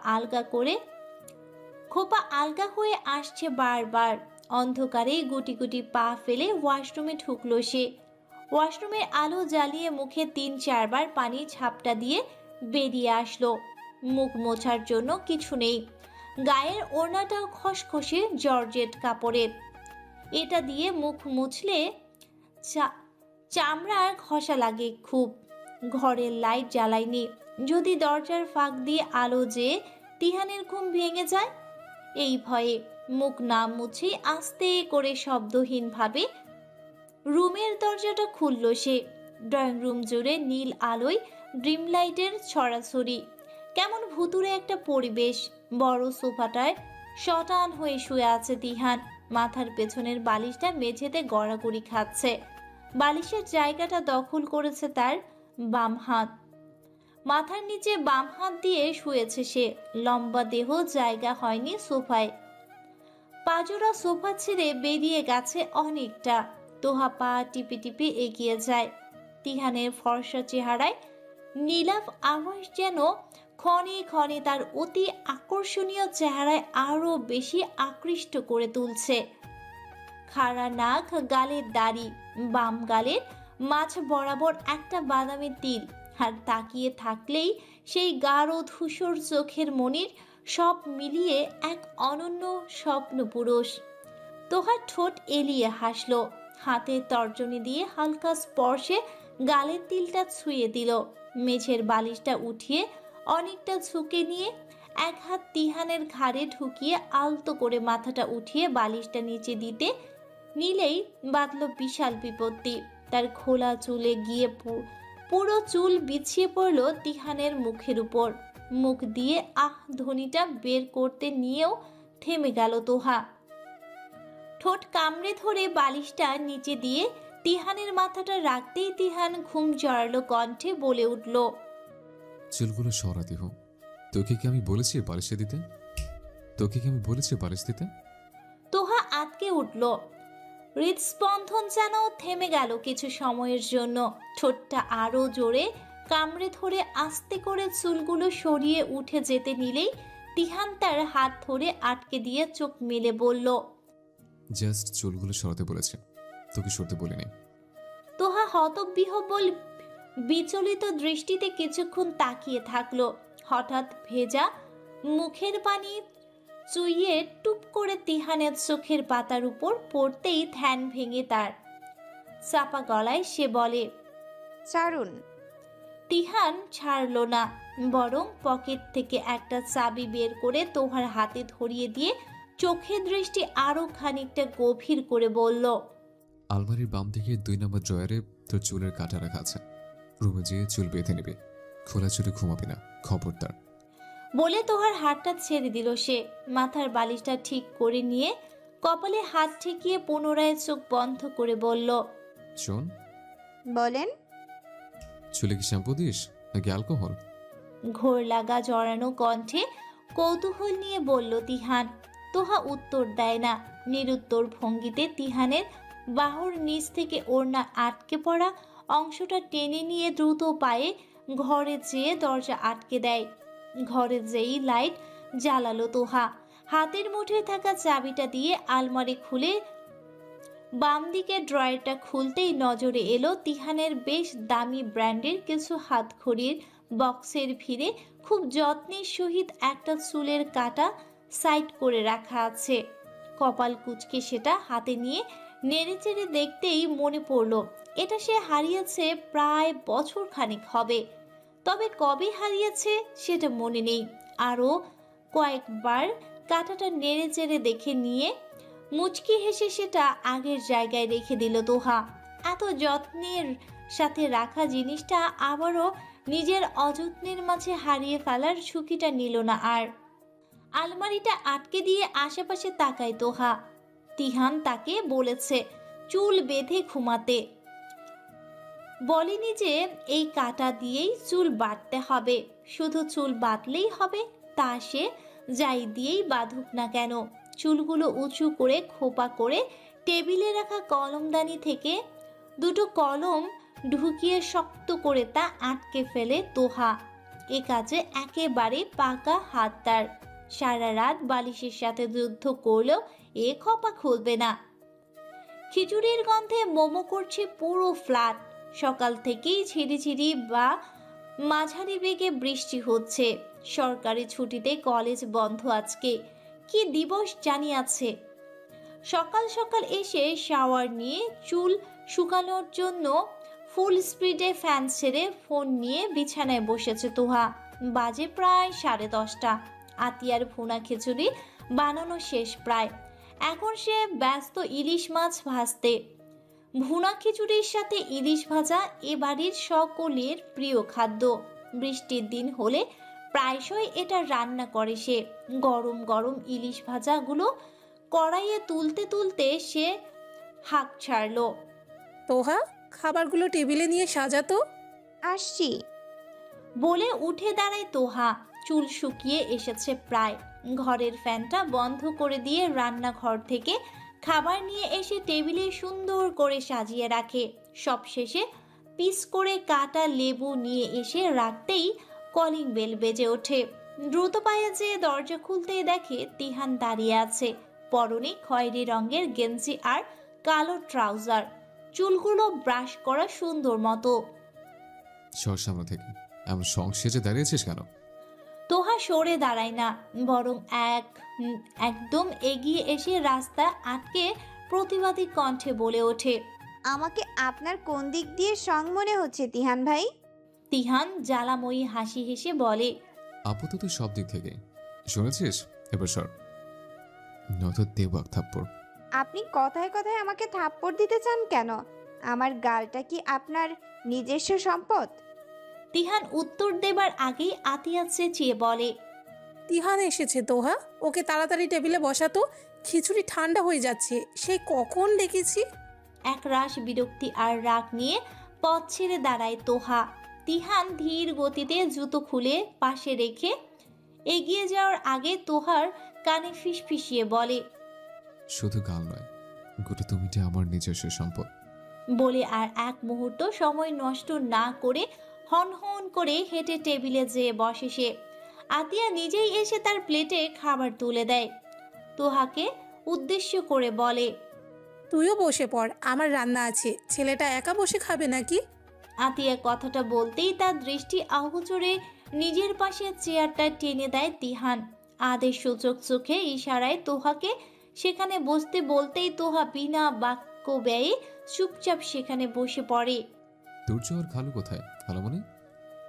আলগা হয়ে আসছে বারবার। অন্ধকারে গুটি গুটি পা ফেলে ওয়াশরুমে ঢুকলো সে। ওয়াশরুমের আলো জ্বালিয়ে মুখে 3-4 বার পানি ঝাপটা দিয়ে বেরিয়ে আসলো। মুখ মোছার জন্য কিছু নেই, গায়ের ওড়নাটাও খসখসে জর্জেট কাপড়ের। এটা দিয়ে মুখ মুছলে চামড়ার ঘষা লাগে খুব। ঘরের লাইট জ্বালায়নি, যদি দরজার ফাঁক দিয়ে আলো যেয়ে তিহানের ঘুম ভেঙে যায়। এই ভয়ে মুখ না মুছে আস্তে করে শব্দহীনভাবে রুমের দরজাটা খুলল সে। ড্রয়িং রুম জুড়ে নীল আলোয় ড্রিম লাইটের ছড়াছড়ি। কেমন ভুতুরে একটা পরিবেশ। বড় সোফাটায় শটান হয়ে শুয়ে আছে তিহান। মাথার পেছনের বালিশটা মেঝেতে গড়াগড়ি খাচ্ছে। বালিশের জায়গাটা দখল করেছে তার বাম হাত। মাথার নিচে বাম হাত দিয়ে শুয়েছে সে। লম্বা দেহ জায়গা হয়নি সোফায়। পাজোরা সোফা ছেড়ে বেরিয়ে গেছে অনেকটা। তোহা পা টিপে টিপে এগিয়ে যায়। তিহানের ফর্সা চেহারায় নীলাভ আভাস যেন ক্ষণে ক্ষণে তার অতি আকর্ষণীয় চেহারায় আরো বেশি আকৃষ্ট করে তুলছে। খাড়া নাক, গালের দাড়ি, বাম গালের মাঝ বরাবর একটা বাদামি তিল। আর তাকিয়ে থাকলেই সেই গাঢ় ধূসর চোখের মনির সব মিলিয়ে এক অনন্য স্বপ্ন পুরুষ। তোহার ঠোঁট এলিয়ে হাসলো, হাতের তর্জনী দিয়ে হালকা স্পর্শে গালের তিলটা ছুঁয়ে দিল। মেঝের বালিশটা উঠিয়ে অনেকটা ঝুঁকে নিয়ে এক হাত তিহানের ঘাড়ে ঢুকিয়ে আলতো করে মাথাটা উঠিয়ে বালিশটা নিচে দিতে নিলেই বাঁধল বিশাল বিপত্তি। তার খোলা চুলে গিয়ে পুরো চুল বিছিয়ে পড়ল তিহানের মুখের উপর। মুখ দিয়ে আহ ধ্বনিটা বের করতে নিয়েও থেমে গেল তোহা। ঠোঁট কামড়ে ধরে বালিশটা নিচে দিয়ে তিহানের মাথাটা রাখতেই তিহান ঘুম জড়ালো কণ্ঠে বলে উঠল। চুলগুলো সরাতে হোক। তোকে কি আমি বলেছি বালিশে দিতে? তোহা আটকে উঠল। হৃদস্পন্দন যেন থেমে গেল কিছু সময়ের জন্য। ঠোঁটটা আরো জোরে কামড়ে ধরে আস্তে করে চুলগুলো সরিয়ে উঠে যেতে নিলেই তিহান তার হাত ধরে আটকে দিয়ে চোখ মেলে বলল। জাস্ট চুলগুলো সরাতে বলেছে, তোকে সরতে বলিনি। তোহা হতবিহ্বল বিচলিত দৃষ্টিতে কিছুক্ষণ তাকিয়ে থাকলো। হঠাৎ ভেজা মুখের পানি চুইয়ে টুপ করে তিহানের চোখের পাতার উপর পড়তেই ধ্যান ভেঙে তার। চাপা গলায় সে বলে, ছাড়ুন। তিহান ছাড়ল না, বরং পকেট থেকে একটা চাবি বের করে তোহার হাতে ধরিয়ে দিয়ে চোখের দৃষ্টি আরো খানিকটা গভীর করে বলল। আলমারির বাম দিকে 2 নম্বর ড্রয়ারে তোর চুলের কাটা রাখা আছে। রুমে যেয়ে চুল বেঁধে নিবি, খোলা চুলে ঘুমাবি না, খবরদার। বলে তোহার হাতটা ছেড়ে দিল সে। মাথার বালিশটা ঠিক করে নিয়ে কপালে হাত ঠেকিয়ে পুনরায় চোখ বন্ধ করে বলল। শোন, বলেন। চুলে কি শ্যাম্পু দিস নাকি অ্যালকোহল? ঘোর লাগা জড়ানো কণ্ঠে কৌতূহল নিয়ে বলল তিহান। তোহা উত্তর দেয় না। নিরুত্তর ভঙ্গিতে তিহানের বাহুর নিচ থেকে ওড়না আটকে পড়া অংশটা টেনে নিয়ে দ্রুত পায়ে ঘরে যেয়ে দরজা আটকে দেয়। ঘরে যেই লাইট জ্বালালো তোহা, হাতের মুঠোয় থাকা চাবিটা দিয়ে আলমারি খুলে বাম দিকে ড্রয়ারটা খুলতেই নজরে এলো তিহানের বেশ দামি ব্র্যান্ডের কিছু হাতঘড়ির বক্সের ভিড়ে খুব যত্নের সহিত একটা চুলের কাটা সাইড করে রাখা আছে। কপাল কুঁচকে সেটা হাতে নিয়ে নেড়েচেড়ে দেখতেই মনে পড়ল এটা সে হারিয়েছে প্রায় বছর খানিক হবে। তবে কবে হারিয়েছে সেটা মনে নেই। আরও কয়েকবার কাঁটাটা নেড়েচেড়ে দেখে নিয়ে মুচকি হেসে সেটা আগের জায়গায় রেখে দিল তোহা। এত যত্নের সাথে রাখা জিনিসটা আবারও নিজের অযত্নের মাঝে হারিয়ে ফেলার ঝুঁকিটা নিল না আর। আলমারিটা আটকে দিয়ে আশেপাশে তাকায় তোহা। তিহান তাকে বলেছে চুল বেঁধে ঘুমাতে, বলেনি যে এই কাঁটা দিয়েই চুল বাঁধতে হবে। শুধু চুল বাঁধলেই হবে তা সে যাই দিয়েই বাঁধুক না কেন। চুলগুলো উঁচু করে খোপা করে টেবিলে রাখা কলমদানি থেকে দুটো কলম ঢুকিয়ে শক্ত করে তা আটকে ফেলে তোহা। এ কাজে একেবারে পাকা হাত তার। সারা রাত বালিশের সাথে যুদ্ধ করলেও এ খোপা খুলবে না। খিচুড়ির গন্ধে মোমো করছে পুরো ফ্ল্যাট। সকাল থেকেই ঝিরিঝিরি বা মাঝারি বেগে বৃষ্টি হচ্ছে। সরকারি ছুটিতে কলেজ বন্ধ আজকে। কি দিবস জানি আছে। সকাল সকাল এসে শাওয়ার নিয়ে চুল শুকানোর জন্য ফুল স্পিডে ফ্যান ছেড়ে ফোন নিয়ে বিছানায় বসেছে তোহা। বাজে প্রায় 10:30। আতিয়ার ভুনা খিচুড়ি বানানো শেষ প্রায়। এখন সে ব্যস্ত ইলিশ মাছ ভাজতে। ভুনা খিচুড়ির সাথে ইলিশ ভাজা এ বাড়ির সকলের প্রিয় খাদ্য। বৃষ্টির দিন হলে প্রায়শই এটা রান্না করে সে। গরম গরম ইলিশ ভাজাগুলো কড়াইয়ে তুলতে তুলতে সে হাঁক ছাড়ল। তোহা, খাবারগুলো টেবিলে নিয়ে সাজাতো। আসছি। বলে উঠে দাঁড়ায় তোহা। চুল শুকিয়ে এসেছে প্রায়। ঘরের ফ্যানটা বন্ধ করে দিয়ে রান্নাঘর থেকে খাবার নিয়ে এসে টেবিলে সুন্দর করে সাজিয়ে রাখে। সবশেষে পিস করে কাটা লেবু নিয়ে এসে রাখতেই কলিং বেল বেজে ওঠে। দ্রুত পায়ে যেয়ে দরজা খুলতেই দেখে তিহান দাঁড়িয়ে আছে। পরনে খয়েরি রঙের গেঞ্জি আর কালো ট্রাউজার। চুলগুলো ব্রাশ করা সুন্দর মতো। সর সামনে থেকে, এমন সংসেজে দাঁড়িয়েছিস কেন? তোহা সরে দাঁড়ায় না, বরং একদম এগিয়ে এসে রাস্তা আটকে প্রতিবাদী কণ্ঠে বলে ওঠে, আমাকে আপনার কোন দিক দিয়ে সং মনে হচ্ছে তিহান ভাই? তিহান জ্বালাময়ী হাসি হেসে বলে, আপাতত সব দিক থেকে। শুনেছিস? এবার সর, নয়তো দেব এক থাপ্পড়। আপনি কথায় কথায় আমাকে থাপ্পড় দিতে চান কেন? আমার গালটা কি আপনার নিজস্ব সম্পদ? তিহান উত্তর দেবার আগেই আতিয়া চেঁচিয়ে বলে, তিহান এসেছে তোহা, ওকে তাড়াতাড়ি টেবিলে বসাতো। খিচুড়ি ঠান্ডা হয়ে যাচ্ছে, সেই কখন ডেকেছি। এক রাশ বিরক্তি আর রাগ নিয়ে পথ ছেড়ে দাঁড়ায় তোহা। তিহান ধীর গতিতে জুতো খুলে পাশে রেখে এগিয়ে যাওয়ার আগে তোহার কানে ফিসফিসিয়ে বলে, শুধু গাল নয়, গোটা তুমিটা আমার নিজস্ব সম্পদ। বলে আর এক মুহূর্ত সময় নষ্ট না করে হন হন করে হেঁটে টেবিলে যেয়ে বসে সে। আতিয়া নিজেই এসে তার প্লেটে খাবার তুলে দেয়। তোহাকে উদ্দেশ্য করে বলে, তুইও বসে পড়, আমার রান্না আছে। ছেলেটা একা বসে খাবে নাকি? আতিয়া কথাটা বলতেই তার দৃষ্টি আহুচড়ে নিজের পাশে চেয়ারটা টেনে দেয় তিহান। আদেশ সূচক চোখে ইশারায় তোহাকে সেখানে বসতে বলতেই তোহা বিনা বাক্য ব্যয়ে চুপচাপ সেখানে বসে পড়ে। তুর্য আর খালু কোথায়? খালামণি?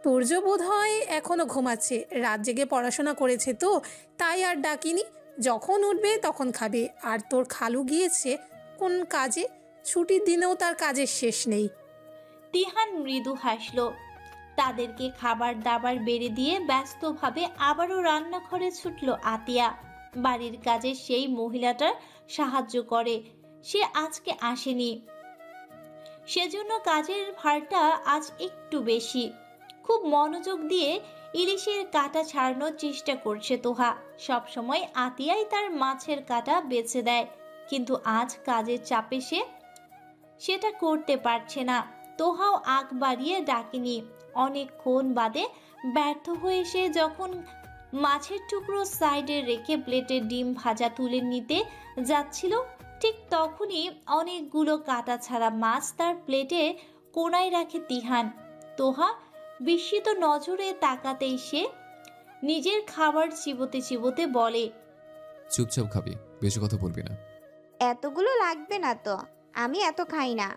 তুর্য বোধ হয় এখনো ঘুমাচ্ছে, রাত জেগে পড়াশোনা করেছে তো, তাই আর ডাকিনি। যখন উঠবে তখন খাবে। আর তোর খালু গিয়েছে কোন কাজে? ছুটির দিনেও তার কাজের শেষ নেই। তিহান মৃদু হাসল। তাদেরকে খাবার দাবার বেড়ে দিয়ে ব্যস্তভাবে আবারও রান্নাঘরে ছুটল আতিয়া। বাড়ির কাজে সেই মহিলাটার সাহায্য করে। সে আজকে আসেনি, সেজন্য কাজের ভারটা আজ একটু বেশি। খুব মনোযোগ দিয়ে ইলিশের কাঁটা ছাড়ানোর চেষ্টা করছে তোহা। সবসময় আতিয়াই তার মাছের কাঁটা বেছে দেয়, কিন্তু আজ কাজের চাপে সেটা করতে পারছে না। তোহাও আগ বাড়িয়ে ডাকেনি। অনেকক্ষণ বাদে ব্যর্থ হয়ে সে যখন মাছের টুকরো সাইডে রেখে প্লেটে ডিম ভাজা তুলে নিতে যাচ্ছিল, ঠিক তখনই অনেকগুলো কাটা ছাড়া মাছ তার প্লেটে কোনায় রাখে তিহান। তোহা বিস্মিত নজরে তাকাতেই সে নিজের খাবার চিবোতে চিবোতে বলে, চুপচাপ খাবি, বেশি কথা বলবি না। এতগুলো লাগবে না তো, আমি এত খাই না।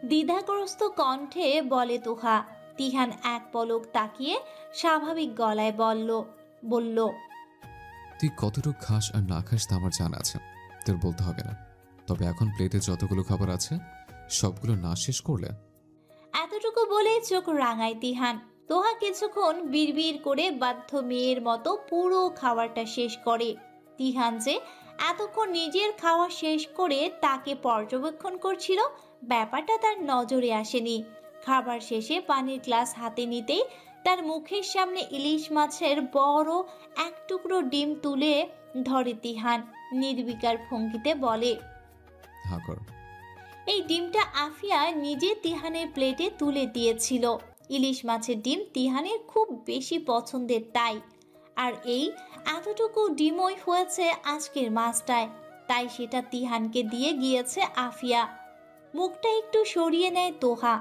দ্বিধাগ্রস্ত কণ্ঠে বলে তোহা। তিহান এক পলক তাকিয়ে স্বাভাবিক গলায় বলল, তুই কতটুকু খাস আর না খাস তা আমার জানা আছে, তোর বলতে হবে না। তবে এখন প্লেটে যতগুলো খাবার আছে সবগুলো না শেষ করলে। এতটুকু বলে চোখ রাঙায় তিহান। তোহা কিছুক্ষণ বিড়বিড় করে বাধ্য মেয়ের মতো পুরো খাবারটা শেষ করে। তিহান যে এতক্ষণ নিজের খাওয়া শেষ করে তাকে পর্যবেক্ষণ করছিল, ব্যাপারটা তার নজরে আসেনি। খাবার শেষে পানির গ্লাস হাতে নিতেই তার মুখের সামনে ইলিশ মাছের বড় এক টুকরো ডিম তুলে ধরে তিহান। নির্বিকার ভঙ্গিতে বলে, হা কর। এই ডিমটা আফিয়া নিজে তিহানের প্লেটে তুলে দিয়েছিল। ইলিশ মাছের ডিম তিহানের খুব বেশি পছন্দের, আর এই এতটুকু ডিমই হয়েছে আজকের মাছটায়, তাই সেটা তিহানকে দিয়ে গিয়েছে আফিয়া। মুখটা একটু সরিয়ে নেয় তোহা,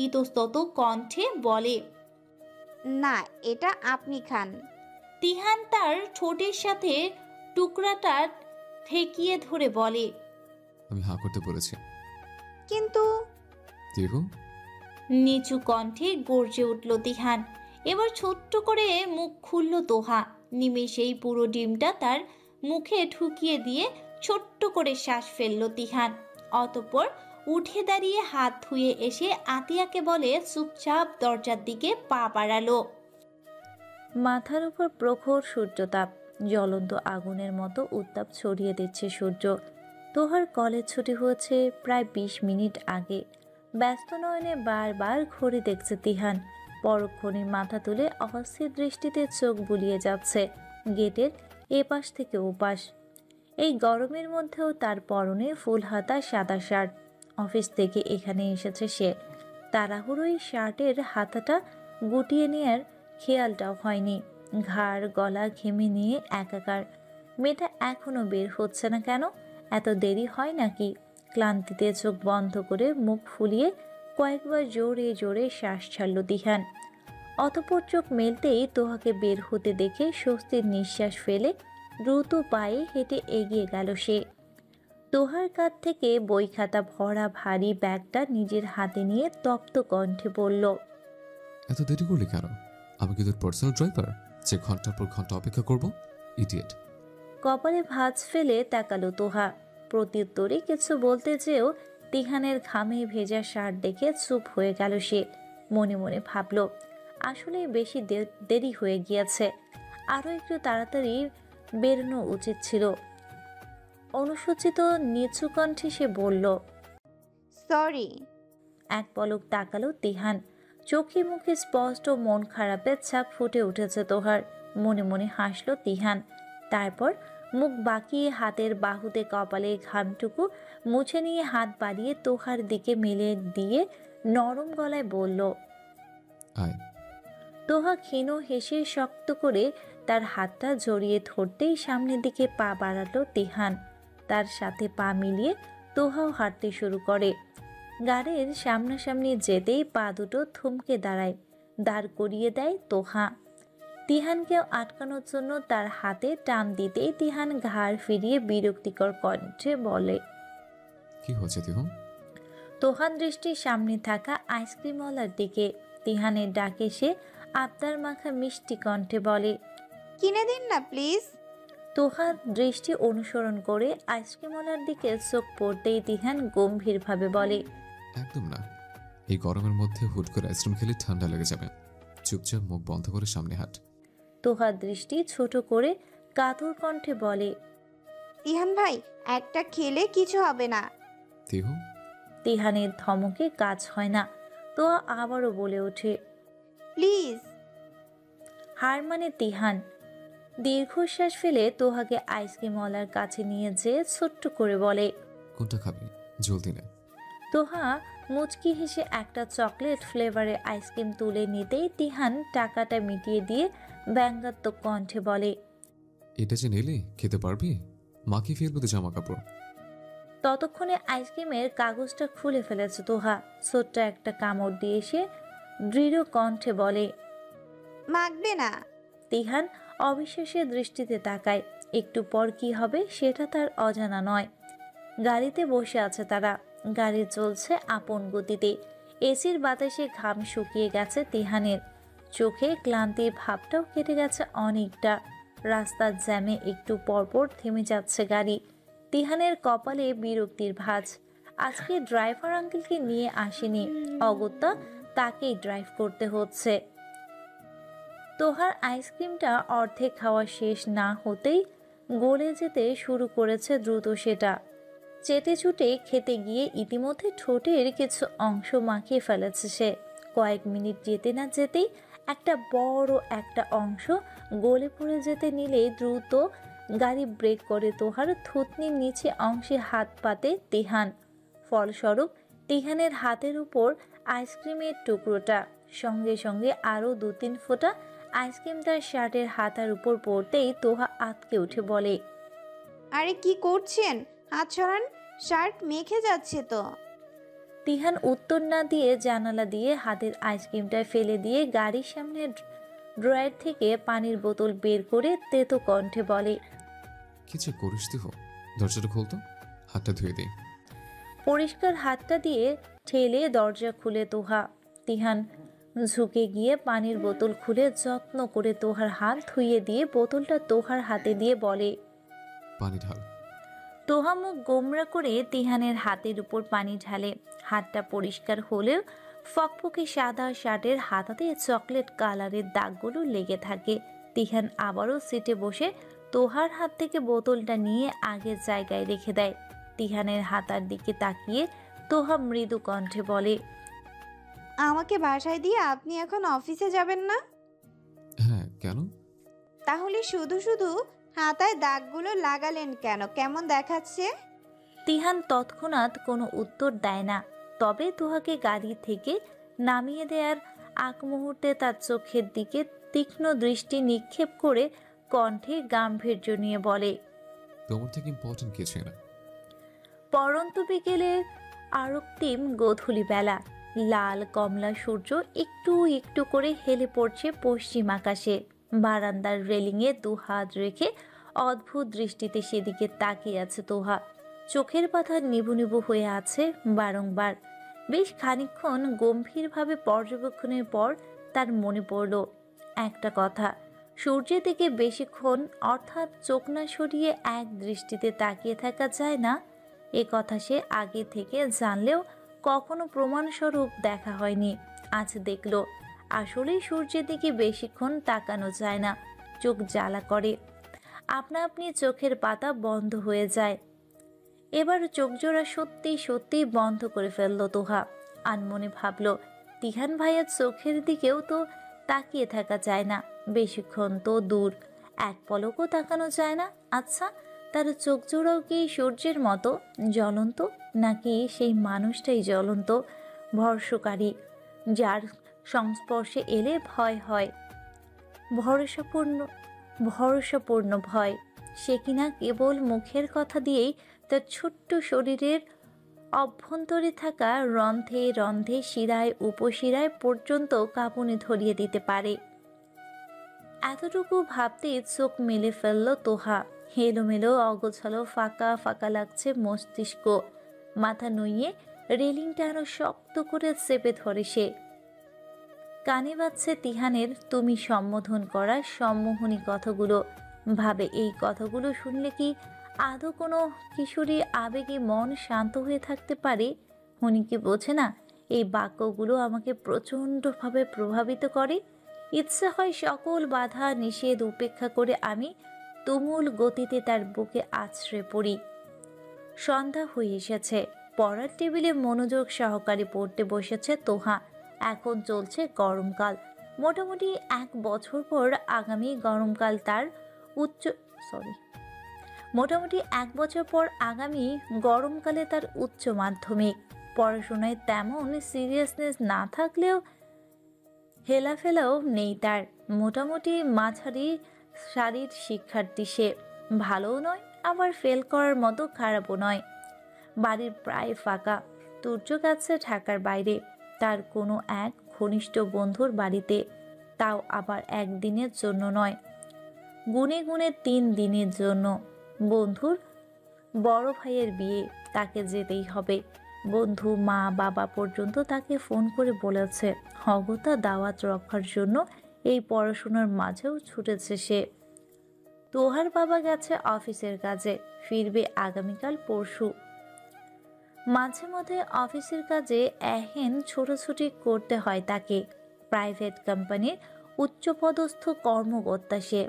ইতস্তত কণ্ঠে বলে, না, এটা আপনি খান। তিহান তার ঠোঁটের সাথে টুকরাটা ঠেকিয়ে ধরে বলে, আমি হা করতে বলেছি। কিন্তু তিহু, নিচু কণ্ঠে গর্জে উঠল তিহান। এবার ছোট্ট করে মুখ খুলল তোহা। নিমেষেই পুরো ডিমটা তার মুখে ঢুকিয়ে দিয়ে ছোট্ট করে শ্বাস ফেলল তিহান। অতঃপর উঠে দাঁড়িয়ে হাত ধুয়ে এসে আতিয়াকে বলে চুপচাপ দরজার দিকে পা বাড়ালো। মাথার উপর প্রখর সূর্যতাপ, জ্বলন্ত আগুনের মতো উত্তাপ ছড়িয়ে দিচ্ছে সূর্য। তোহার কলেজ ছুটি হয়েছে প্রায় 20 মিনিট আগে। ব্যস্ত নয়নে বারবার ঘড়ি দেখছে তিহান। পরক্ষণে মাথা তুলে অস্থির দৃষ্টিতে চোখ বুলিয়ে যাচ্ছে গেটের এপাশ থেকে ওপাশ। এই গরমের মধ্যেও তার পরনে ফুল হাতা সাদা শার্ট। অফিস থেকে এখানে এসেছে সে। তাড়াহুড়োই শার্টের হাতাটা গুটিয়ে নেয়ার খেয়ালটাও হয়নি। ঘাড় গলা ঘেমে নিয়ে একাকার। মেয়েটা এখনো বের হচ্ছে না কেন? এত দেরি হয় নাকি? ক্লান্তিতে চোখ বন্ধ করে মুখ ফুলিয়ে কয়েকবার জোরে জোরে শ্বাস ছাড়ল তিহান। অতঃপর চোখ মেলতেই তোহাকে বের হতে দেখে স্বস্তির নিঃশ্বাস ফেলে দ্রুত পায়ে হেঁটে এগিয়ে গেল সে। তোহার কাঁধ থেকে বই খাতা ভরা ভারী ব্যাগটা নিজের হাতে নিয়ে তপ্ত কণ্ঠে বলল, এত দেরি করলি কেন? আমি কি তোর পার্সোনাল ড্রাইভার যে ঘন্টার পর ঘন্টা অপেক্ষা করব? ইডিয়েট। কপালে ভাঁজ ফেলে তাকালো তোহা। প্রত্যুত্তরে কিছু বলতে চেয়েও তিহানের ঘামে ভেজা শার্ট দেখে চুপ হয়ে গেল সে। মনে মনে ভাবল, আসলে বেশি দেরি হয়ে গিয়েছে, আরও একটু তাড়াতাড়ি বেরোনো উচিত ছিল। অনুসূচিত নিচু কণ্ঠে সে বলল, সরি। এক পলক তাকালো তিহান। চোখে মুখে স্পষ্ট মন খারাপের ছাপ ফুটে উঠেছে তোহার। মনে মনে হাসল তিহান। তারপর মুখ বাঁকিয়ে হাতের বাহুতে কপালের ঘামটুকু মুছে নিয়ে হাত বাড়িয়ে তোহার দিকে মেলে দিয়ে নরম গলায় বলল, আয়। তোহা ক্ষীণ হেসে শক্ত করে তার হাতটা জড়িয়ে ধরতেই সামনের দিকে পা বাড়ালো তিহান। তার সাথে পা মিলিয়ে তোহাও হাঁটতে শুরু করে। গাড়ির সামনাসামনি যেতেই পা দুটো থমকে দাঁড়ায়। দাঁড় করিয়ে দেয় তোহা। তিহানকেও আটকানোর জন্য তার হাতে টান দিতেই তিহান ঘাড় ফিরিয়ে বিরক্তিকর কণ্ঠে বলে, কি হচ্ছে তিহু? তোহান দৃষ্টির সামনে থাকা আইসক্রিমওয়ালার দিকে। তিহানের ডাকে সে আবদার মাখা মিষ্টি কণ্ঠে বলে, কিনে দিন না প্লিজ। তোহা দৃষ্টি অনুসরণ করে আইসক্রিমওয়ালার দিকে চোখ পড়তেই তিহান গম্ভীরভাবে বলে, একদম না। এই গরমের মধ্যে হুট করে আইসক্রিম খেলে ঠান্ডা লেগে যাবে। চুপচাপ মুখ বন্ধ করে সামনে হাঁট। তোহার দৃষ্টি ছোট করে কাতর কণ্ঠে বলে, তিহান ভাই, একটা খেলে কিছু হবে না। তিহু, তিহানের ধমকে কাজ হয় না। তোহা আবারও বলে ওঠে, প্লিজ। হার মানে তিহান। দীর্ঘশ্বাস ফেলে তোহাকে আইসক্রিমওয়ালার কাছে নিয়ে যেয়ে ছোট্ট করে বলে। কোনটা খাবি? জলদি নে। তোহা মুচকি হেসে একটা চকলেট ফ্লেভারের আইসক্রিম তুলে নিতেই তিহান টাকাটা মিটিয়ে দিয়ে ব্যঙ্গাত্মক কণ্ঠে বলে, এটা যে নিলি খেতে পারবি? মাখিয়ে ফেলবো তো জামা কাপড়। ততক্ষণে আইসক্রিমের কাগজটা খুলে ফেলেছে তোহা। ছোট্ট একটা কামড় দিয়ে সে দৃঢ় কণ্ঠে বলে, মাখবে না। তিহান অবিশ্বাসের দৃষ্টিতে তাকায়। একটু পর কি হবে সেটা তার অজানা নয়। গাড়িতে বসে আছে তারা। গাড়ি চলছে আপন গতিতে। এসির বাতাসে ঘাম শুকিয়ে গেছে তিহানের। চোখে ক্লান্তির ভাবটাও কেটে গেছে অনেকটা। রাস্তার জ্যামে একটু পরপর থেমে যাচ্ছে গাড়ি। তিহানের কপালে বিরক্তির ভাঁজ। আজকে ড্রাইভার আঙ্কেলকে নিয়ে আসেনি, অগত্যা তাকেই ড্রাইভ করতে হচ্ছে। তোহার আইসক্রিমটা অর্ধেক খাওয়া শেষ না হতেই গলে যেতে শুরু করেছে দ্রুত সেটা। চেটে চুটে খেতে গিয়ে ইতিমধ্যে ঠোঁটের কিছু অংশ মাখিয়ে ফেলেছে সে। কয়েক মিনিট যেতে না যেতেই একটা বড় একটা অংশ গলে পড়ে যেতে নিলে দ্রুত গাড়ি ব্রেক করে তোহার থুতনির নিচে অংশে হাত পাতে তিহান। ফলস্বরূপ তিহানের হাতের উপর আইসক্রিমের টুকরোটা সঙ্গে সঙ্গে আরও 2-3 ফোঁটা আইসক্রিম তার শার্টের হাতার উপর পড়তেই তোহা আঁতকে উঠে বলে, আরে কি করছেন? হাত সরান, শার্ট মেখে যাচ্ছে তো। তিহান উত্তর না দিয়ে জানালা দিয়ে হাতের আইসক্রিমটা ফেলে দিয়ে গাড়ির সামনে ড্রয়ার থেকে পানির বোতল বের করে তেতো কণ্ঠে বলে, কি যে করিস তুই? দরজাটা খুলতো, হাতটা ধুয়ে দিই। পরিষ্কার হাতটা দিয়ে ঠেলে দরজা খুলে তোহা। তিহান ঝুঁকে গিয়ে পানির বোতল খুলে যত্ন করে তোহার হাত ধুইয়ে দিয়ে বোতলটা তোহার হাতে দিয়ে বলে, পানি ঢাল। তোহা মুখ গোমরা করে তিহানের হাতের উপর পানি ঢালে। হাতটা পরিষ্কার হলেও ফকফকে সাদা শার্টের হাতাতে চকলেট কালারের দাগগুলো লেগে থাকে। তিহান আবারও সিটে বসে তোহার হাত থেকে বোতলটা নিয়ে আগের জায়গায় রেখে দেয়। তিহানের হাতার দিকে তাকিয়ে তোহা মৃদু কণ্ঠে বলে, আমাকে বাসায় দিয়ে আপনি এখন অফিসে যাবেন না? হ্যাঁ, কেন? তাহলে শুধু শুধু হাতায় দাগগুলো লাগালেন কেন? কেমন দেখাচ্ছে? তিহান তৎক্ষণাৎ কোনো উত্তর দেয় না। তবে তোহাকে গাড়ি থেকে নামিয়ে দেওয়ার আগ মুহূর্তে তার চোখের দিকে তীক্ষ্ণ দৃষ্টি নিক্ষেপ করে কণ্ঠে গাম্ভীর্য নিয়ে বলে, তোমার থেকে ইম্পর্টেন্ট কিছু না। পরন্ত বিকেলের আরক্তিম গোধূলি বেলা। লাল কমলা সূর্য একটু একটু করে হেলে পড়ছে পশ্চিম আকাশে। বারান্দার রেলিংয়ে 2 হাত রেখে অদ্ভুত দৃষ্টিতে সেদিকে তাকিয়ে আছে তোহা। চোখের পাতা নিভু নিভু হয়ে আছে বারংবার। বেশ খানিকক্ষণ গম্ভীরভাবে পর্যবেক্ষণের পর তার মনে পড়ল একটা কথা। সূর্যের দিকে বেশিক্ষণ অর্থাৎ চোখ না সরিয়ে এক দৃষ্টিতে তাকিয়ে থাকা যায় না। এ কথা সে আগে থেকে জানলেও কখনো প্রমাণস্বরূপ দেখা হয়নি। আজ দেখল আসলেই সূর্যের দিকে বেশিক্ষণ তাকানো যায় না, চোখ জ্বালা করে, আপনা আপনি চোখের পাতা বন্ধ হয়ে যায়। এবার চোখ জোড়া সত্যি সত্যি বন্ধ করে ফেলল তোহা। আনমনে ভাবল, তিহান ভাইয়ের চোখের দিকেও তো তাকিয়ে থাকা যায় না, বেশিক্ষণ তো দূর, এক পলকও তাকানো যায় না। আচ্ছা, তার চোখ জোড়াও কি সূর্যের মতো জ্বলন্ত, নাকি সেই মানুষটাই জ্বলন্ত, ভরসাকারী, যার সংস্পর্শে এলে ভয় হয়, ভরসাপূর্ণ ভরসাপূর্ণ ভয়? সে কিনা কেবল মুখের কথা দিয়েই তার ছোট্ট শরীরের অভ্যন্তরে থাকা রন্ধ্রে রন্ধ্রে শিরায় উপশিরায় পর্যন্ত কাঁপুনি ধরিয়ে দিতে পারে। এতটুকু ভাবতে চোখ মেলে ফেলল তোহা। এলোমেলো অগোছালো ফাঁকা ফাঁকা লাগছে মস্তিষ্ক। মাথা নুইয়ে রেলিংটা আরো শক্ত করে চেপে ধরে সে। কানে বাজছে তিহানের তুমি সম্বোধন করা সম্মোহনী কথাগুলো। ভাবে, এই কথাগুলো শুনলে কি আদৌ কোনো কিশোরী আবেগে মন শান্ত হয়ে থাকতে পারে? উনি কি বোঝে না এই বাক্যগুলো আমাকে প্রচণ্ডভাবে প্রভাবিত করে? ইচ্ছে হয় সকল বাধা নিষেধ উপেক্ষা করে আমি তুমুল গতিতে তার বুকে আছড়ে পড়ি। সন্ধ্যা হয়ে এসেছে। পড়ার টেবিলে মনোযোগ সহকারে পড়তে বসেছে তোহা। এখন চলছে গরমকাল। মোটামুটি 1 বছর পর আগামী গরমকাল তার উচ্চ সরি মোটামুটি 1 বছর পর আগামী গরমকালে তার উচ্চ মাধ্যমিক। পড়াশোনায় তেমন সিরিয়াসনেস না থাকলেও হেলাফেলাও নেই তার। মোটামুটি মাঝারি সারির শিক্ষার্থী সে। ভালোও নয়, আবার ফেল করার মতো খারাপও নয়। বাড়ির প্রায় ফাঁকা। তুর্য গেছে ঢাকার বাইরে তার কোনো এক ঘনিষ্ঠ বন্ধুর বাড়িতে, তাও আবার একদিনের জন্য নয়, গুনে গুনে 3 দিনের জন্য। বন্ধুর বড় ভাইয়ের বিয়ে, তাকে যেতেই হবে। বন্ধু মা বাবা পর্যন্ত তাকে ফোন করে বলেছে অগত্যা দাওয়াত রক্ষার জন্য এই পড়াশোনার মাঝেও ছুটেছে সে। তোহার বাবা গেছে অফিসের কাজে, ফিরবে আগামীকাল পরশু। মাঝে মধ্যে অফিসের কাজে এহেন ছোটাছুটি করতে হয় তাকে। প্রাইভেট কোম্পানির উচ্চপদস্থ কর্মকর্তা সে,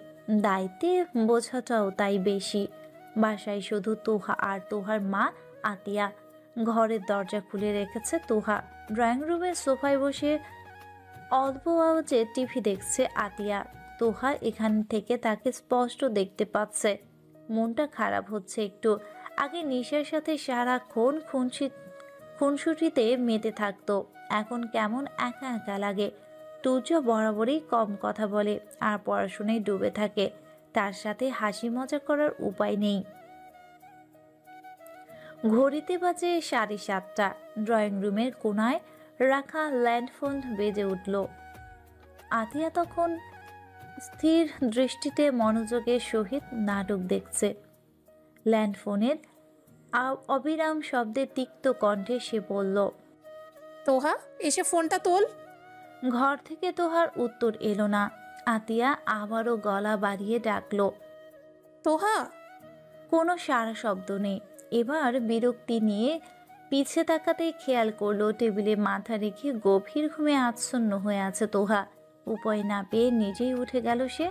দায়িত্বে বোঝাটাও তাই বেশি। বাসায় শুধু তোহা আর তোহার মা আতিয়া। ঘরের দরজা খুলে রেখেছে তোহা। ড্রয়িং রুমের সোফায় বসে অল্প আওয়াজে টিভি দেখছে আতিয়া। তোহা এখান থেকে তাকে স্পষ্ট দেখতে পাচ্ছে। মনটা খারাপ হচ্ছে একটু। আগে নিশার সাথে সারাক্ষণ খুনসুটিতে মেতে থাকতো, এখন কেমন একা একা লাগে। তুর্য বরাবরই কম কথা বলে আর পড়াশোনায় ডুবে থাকে, তার সাথে হাসি মজা করার উপায় নেই। ঘড়িতে বাজে 7:30। ড্রয়িং রুমের কোনায় রাখা ল্যান্ডফোন বেজে উঠল। আতিয়া তখন স্থির দৃষ্টিতে মনোযোগের সহিত নাটক দেখছে। ল্যান্ডফোনের অবিরাম শব্দে তিক্ত কণ্ঠে সে বলল, তোহা এসে ফোনটা তোল। ঘর থেকে তোহার উত্তর এলো না। আতিয়া আবারও গলা বাড়িয়ে ডাকলো, তোহা। কোনো সারা শব্দ নেই। এবার বিরক্তি নিয়ে পিছে তাকাতেই খেয়াল করলো টেবিলে মাথা রেখে গভীর ঘুমে আচ্ছন্ন হয়ে আছে তোহা। উপায় না পেয়ে নিজেই উঠে গেল সে।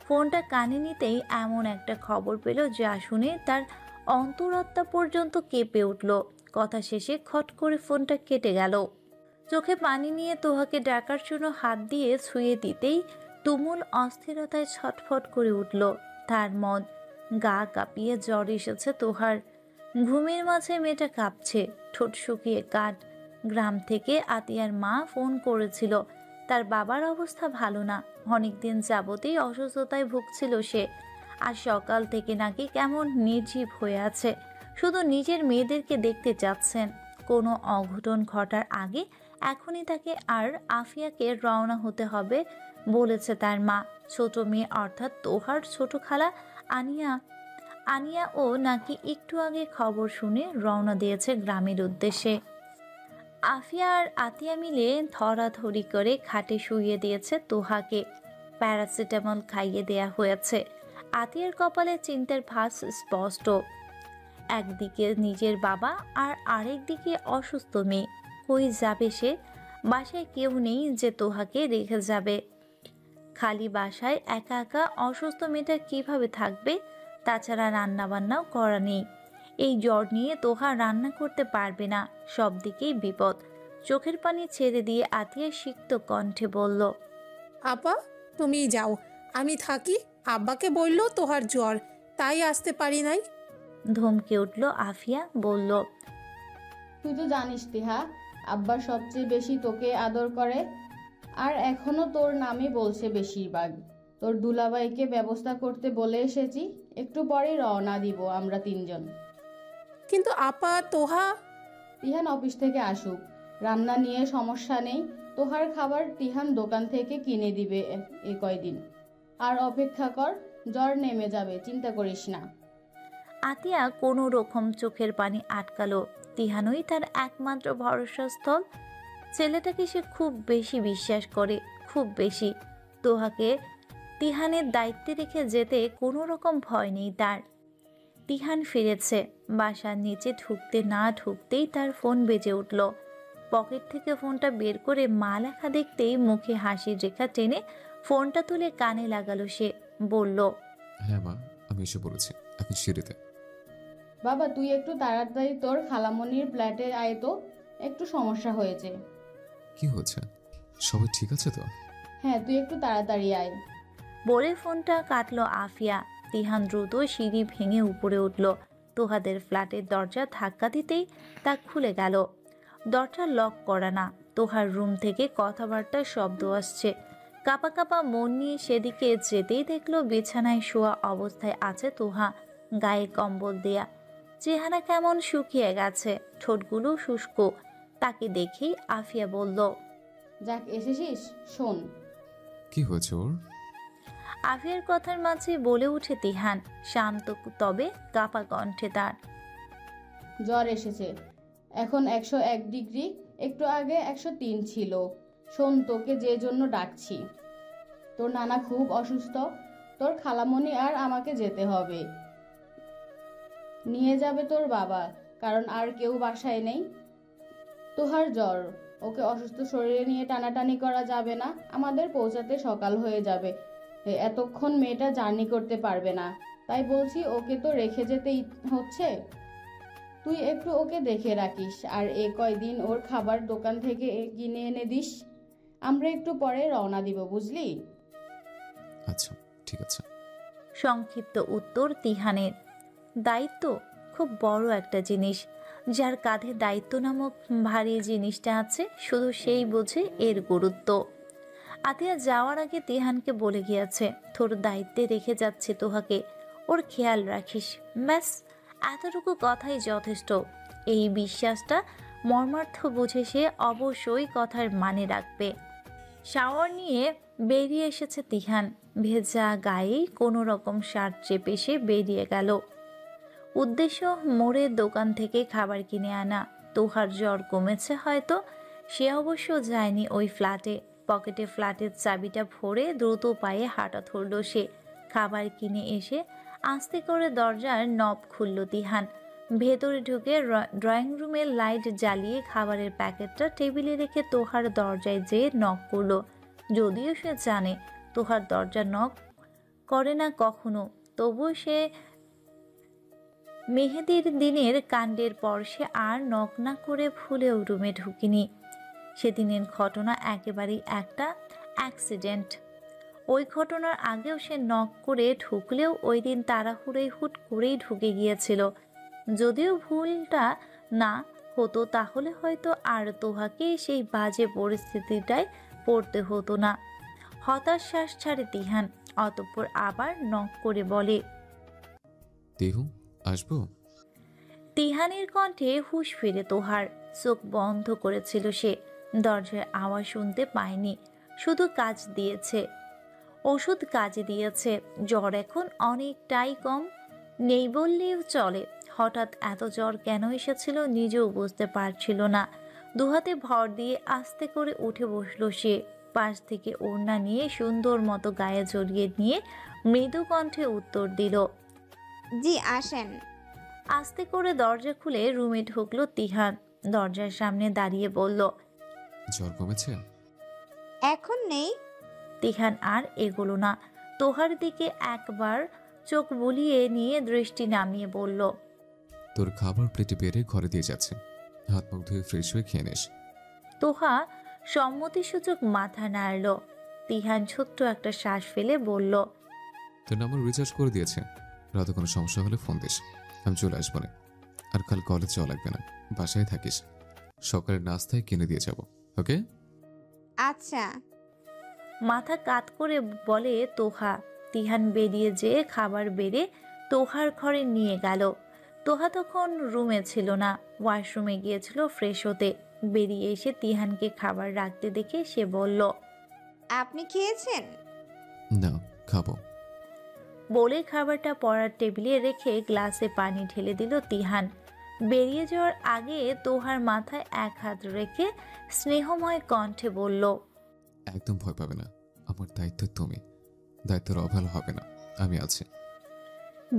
ফোনটা কানে নিতেই এমন একটা খবর পেল যা শুনে তার অন্তরাত্মা পর্যন্ত কেঁপে উঠল। কথা শেষে খট করে ফোনটা কেটে গেল। চোখে পানি নিয়ে তোহাকে ডাকার জন্য হাত দিয়ে ছুঁয়ে দিতেই তুমুল অস্থিরতায় ছটফট করে উঠল তার মন। গা কাঁপিয়ে জ্বর এসেছে তোহার। ঘুমের মাঝে মেয়েটা কাঁপছে, ঠোঁট শুকিয়ে কাঠ। গ্রাম থেকে আতিয়ার মা ফোন করেছিল, তার বাবার অবস্থা ভালো না, অনেকদিন যাবতেই অসুস্থতায় ভুগছিল সে। আর সকাল থেকে নাকি কেমন নির্জীব হয়ে আছে, শুধু নিজের মেয়েদেরকে দেখতে চাচ্ছেন। কোনো অঘটন ঘটার আগে এখনই তাকে আর আফিয়াকে রওনা হতে হবে বলেছে তার মা। ছোট মেয়ে অর্থাৎ তোহার ছোট খালা আনিয়াও নাকি একটু আগে খবর শুনে রওনা দিয়েছে গ্রামের উদ্দেশ্যে। আফিয়া আর আতিয়া মিলে ধরাধরি করে খাটে শুইয়ে দিয়েছে তোহাকে। প্যারাসিটামল খাইয়ে দেয়া হয়েছে। আতিয়ার কপালে চিন্তার ভাঁজ স্পষ্ট। একদিকে নিজের বাবা আর আরেক দিকে অসুস্থ মেয়ে। কই যাবে সে? বাসায় কেউ নেই যে তোহাকে রেখে যাবে। খালি বাসায় একা একা অসুস্থ মেয়েটা কিভাবে থাকবে? তাছাড়া রান্নাবান্নাও করা নেই। এই জ্বর নিয়ে তোহা রান্না করতে পারবে না। সব দিকেই বিপদ। চোখের পানি ছেড়ে দিয়ে আতিয়া সিক্ত কণ্ঠে বলল, আপা তুমিই যাও, আমি থাকি। আব্বাকে বললো তোহার জ্বর, তাই আসতে পারি নাই। ধমকে উঠল আফিয়া। বলল, তুই তো জানিস তিহা, আব্বা সবচেয়ে বেশি তোকে আদর করে, আর এখনো তোর নামই বলছে বেশিরভাগ। তোর দুলাভাইকে ব্যবস্থা করতে বলে এসেছি, একটু পরেই রওনা দিব আমরা 3 জন। কিন্তু আপা তোহা। তিহান অফিস থেকে আসুক, রান্না নিয়ে সমস্যা নেই। তোহার খাবার তিহান দোকান থেকে কিনে দিবে এ কয়দিন। আর অপেক্ষা কর, জ্বর নেমে যাবে, চিন্তা করিস না। আতিয়া কোনো রকম চোখের পানি আটকালো। তিহানই তার একমাত্র ভরসাস্থল। ছেলেটাকে সে খুব বেশি বিশ্বাস করে, খুব বেশি। তোহাকে তিহানের দায়িত্বে রেখে যেতে কোনো রকম ভয় নেই তার। তিহান ফিরেছে। বাসার নিচে ঢুকতে না ঢুকতেই তার ফোন বেজে উঠল। পকেট থেকে ফোনটা বের করে মা লেখা দেখতেই মুখে হাসির রেখা টেনে ফোনটা তুলে কানে লাগালো সে। বলল, হ্যাঁ মা, আমি এসে পড়েছি, এখন সিঁড়িতে। বাবা তুই একটু তাড়াতাড়ি তোর খালামণির ফ্ল্যাটে আয় তো, একটু সমস্যা হয়েছে। কি হচ্ছে? সবাই ঠিক আছে তো? হ্যাঁ, তুই একটু তাড়াতাড়ি আয়। বলে ফোনটা কাটলো আফিয়া। তিহান দ্রুত সিঁড়ি ভেঙে উপরে উঠল। তোহাদের ফ্ল্যাটের দরজা ধাক্কা দিতেই তা খুলে গেল। দরজা লক করা না। তোহার রুম থেকে কথাবার্তার শব্দ আসছে। কাঁপা কাঁপা মন নিয়ে সেদিকে যেতেই দেখলো বিছানায় শোয়া অবস্থায় আছে তোহা, গায়ে কম্বল দেয়া। চেহারা কেমন শুকিয়ে গেছে, ঠোঁটগুলো শুষ্ক। তাকে দেখেই আফিয়া বলল, যাক এসেছিস, শোন। কি হয়েছে ওর? আফিয়ার কথার মাঝে বলে উঠে তিহান, শান্ত তবে কাঁপা কণ্ঠে তার। জ্বর এসেছে, এখন 101 ডিগ্রি, একটু আগে 103 ছিল। শোন, তোকে যে জন্য ডাকছি, তোর নানা খুব অসুস্থ। তোর খালামণি আর আমাকে যেতে হবে। নিয়ে যাবে তোর বাবা, কারণ আর কেউ বাসায় নেই। তোহার জ্বর, ওকে অসুস্থ শরীরে নিয়ে টানাটানি করা যাবে না। আমাদের পৌঁছাতে সকাল হয়ে যাবে, এতক্ষণ মেয়েটা জার্নি করতে পারবে না। তাই বলছি, ওকে তো রেখে যেতেই হচ্ছে। তুই একটু ওকে দেখে রাখিস, আর কয়দিন ওর খাবার দোকান থেকে কিনে এনে দিস। আমরা একটু পরে রওনা দিব, বুঝলি? আচ্ছা, ঠিক আছে। সংক্ষিপ্ত উত্তর তিহানের। দায়িত্ব খুব বড় একটা জিনিস। যার কাঁধে দায়িত্ব নামক ভারী জিনিসটা আছে, শুধু সেই বোঝে এর গুরুত্ব। আতিয়া যাওয়ার আগে তিহানকে বলে গিয়েছে, তোর দায়িত্বে রেখে যাচ্ছে তোহাকে, ওর খেয়াল রাখিস। ব্যাস, এতটুকু কথাই যথেষ্ট। এই বিশ্বাসটা মর্মার্থ বুঝে সে অবশ্যই কথার মানে রাখবে। শাওয়ার নিয়ে বেরিয়ে এসেছে তিহান। ভেজা গায়েই কোনো রকম শার্ট চেপে সে বেরিয়ে গেল। উদ্দেশ্য মোড়ের দোকান থেকে খাবার কিনে আনা। তোহার জ্বর কমেছে হয়তো, সে অবশ্য যায়নি ওই ফ্ল্যাটে। পকেটে ফ্ল্যাটের চাবিটা ভরে দ্রুত পায়ে হাঁটা ধরল সে। খাবার কিনে এসে আস্তে করে দরজার নব খুলল তিহান। ভেতরে ঢুকে ড্রয়িং রুমের লাইট জ্বালিয়ে খাবারের প্যাকেটটা টেবিলে রেখে তোহার দরজায় যেয়ে নক করলো। যদিও সে জানে তোহার দরজা নক করে না কখনো, তবুও সে মেহেদির দিনের কাণ্ডের পর সে আর নক না করে ভুলেও রুমে ঢুকিনি। সেদিনের ঘটনা একেবারেই একটা অ্যাক্সিডেন্ট। ওই ঘটনার আগেও সে নক করে ঢুকলেও ওই দিন তাড়াহুড়োয় হুট করেই ঢুকে গিয়েছিল। যদিও ভুলটা না হতো তাহলে হয়তো আর তোহাকে সেই বাজে পরিস্থিতিটায় পড়তে হতো না। হতাশ শ্বাস ছাড়ে তিহান, অতঃপর আবার নক করে বলে, দেহু, আসবো? তিহানের কণ্ঠে হুঁশ ফিরে তোহার। চোখ বন্ধ করেছিল সে, দরজার আওয়াজ শুনতে পায়নি। শুধু কাজ দিয়েছে, ওষুধ কাজে দিয়েছে। জ্বর এখন অনেকটাই কম, নেই বললেও চলে। হঠাৎ এত জ্বর কেন এসেছিল নিজেও বুঝতে পারছিল না। দুহাতে ভর দিয়ে আস্তে করে উঠে বসলো সে। পাশ থেকে ওড়না নিয়ে সুন্দর মতো গায়ে জড়িয়ে নিয়ে মৃদু কণ্ঠে উত্তর দিল, জি আসেন। আস্তে করে দরজা খুলে রুমে ঢুকলো তিহান। দরজার সামনে দাঁড়িয়ে বলল, জ্বর কমেছে? এখন নেই। তিহান আর এগোলো না। তোহার দিকে একবার চোখ বুলিয়ে নিয়ে দৃষ্টি নামিয়ে বলল, তোর খাবার প্লেটে বেড়ে ঘরে দিয়ে যাচ্ছে, হাত মুখ ধুয়ে ফ্রেশ হয়ে খেয়ে নিস। তোহা সম্মতিসূচক মাথা নাড়ল। তিহান ছোট্ট একটা শ্বাস ফেলে বলল, তোর নাম্বার রিচার্জ করে দিয়েছে, রাতে কোনো সমস্যা হলে ফোন দিস, আমি চলে আসবো না। আর কাল কলেজ যাওয়া লাগবে না, বাসায় থাকিস। সকালের নাস্তায় কিনে দিয়ে যাব, ওকে? আচ্ছা। মাথা কাত করে বলে তোহা। তিহান বেরিয়ে যেয়ে খাবার বেড়ে তোহার ঘরে নিয়ে গেল। তোহা তখন রুমে ছিল না, ওয়াশরুমে গিয়েছিল ফ্রেশ হতে। বেরিয়ে এসে তিহানকে খাবার রাখতে দেখে সে বলল, আপনি খেয়েছেন? না, খাবো। বলে খাবারটা পড়ার টেবিলে রেখে গ্লাসে পানি ঢেলে দিল তিহান। বেরিয়ে যাওয়ার আগে তোহার মাথায় এক হাত রেখে স্নেহময় কণ্ঠে বলল, একদম ভয় পাবে না, আমার দায়িত্ব তুমি। দায়িত্বের অবহেলা হবে না, আমি আছি।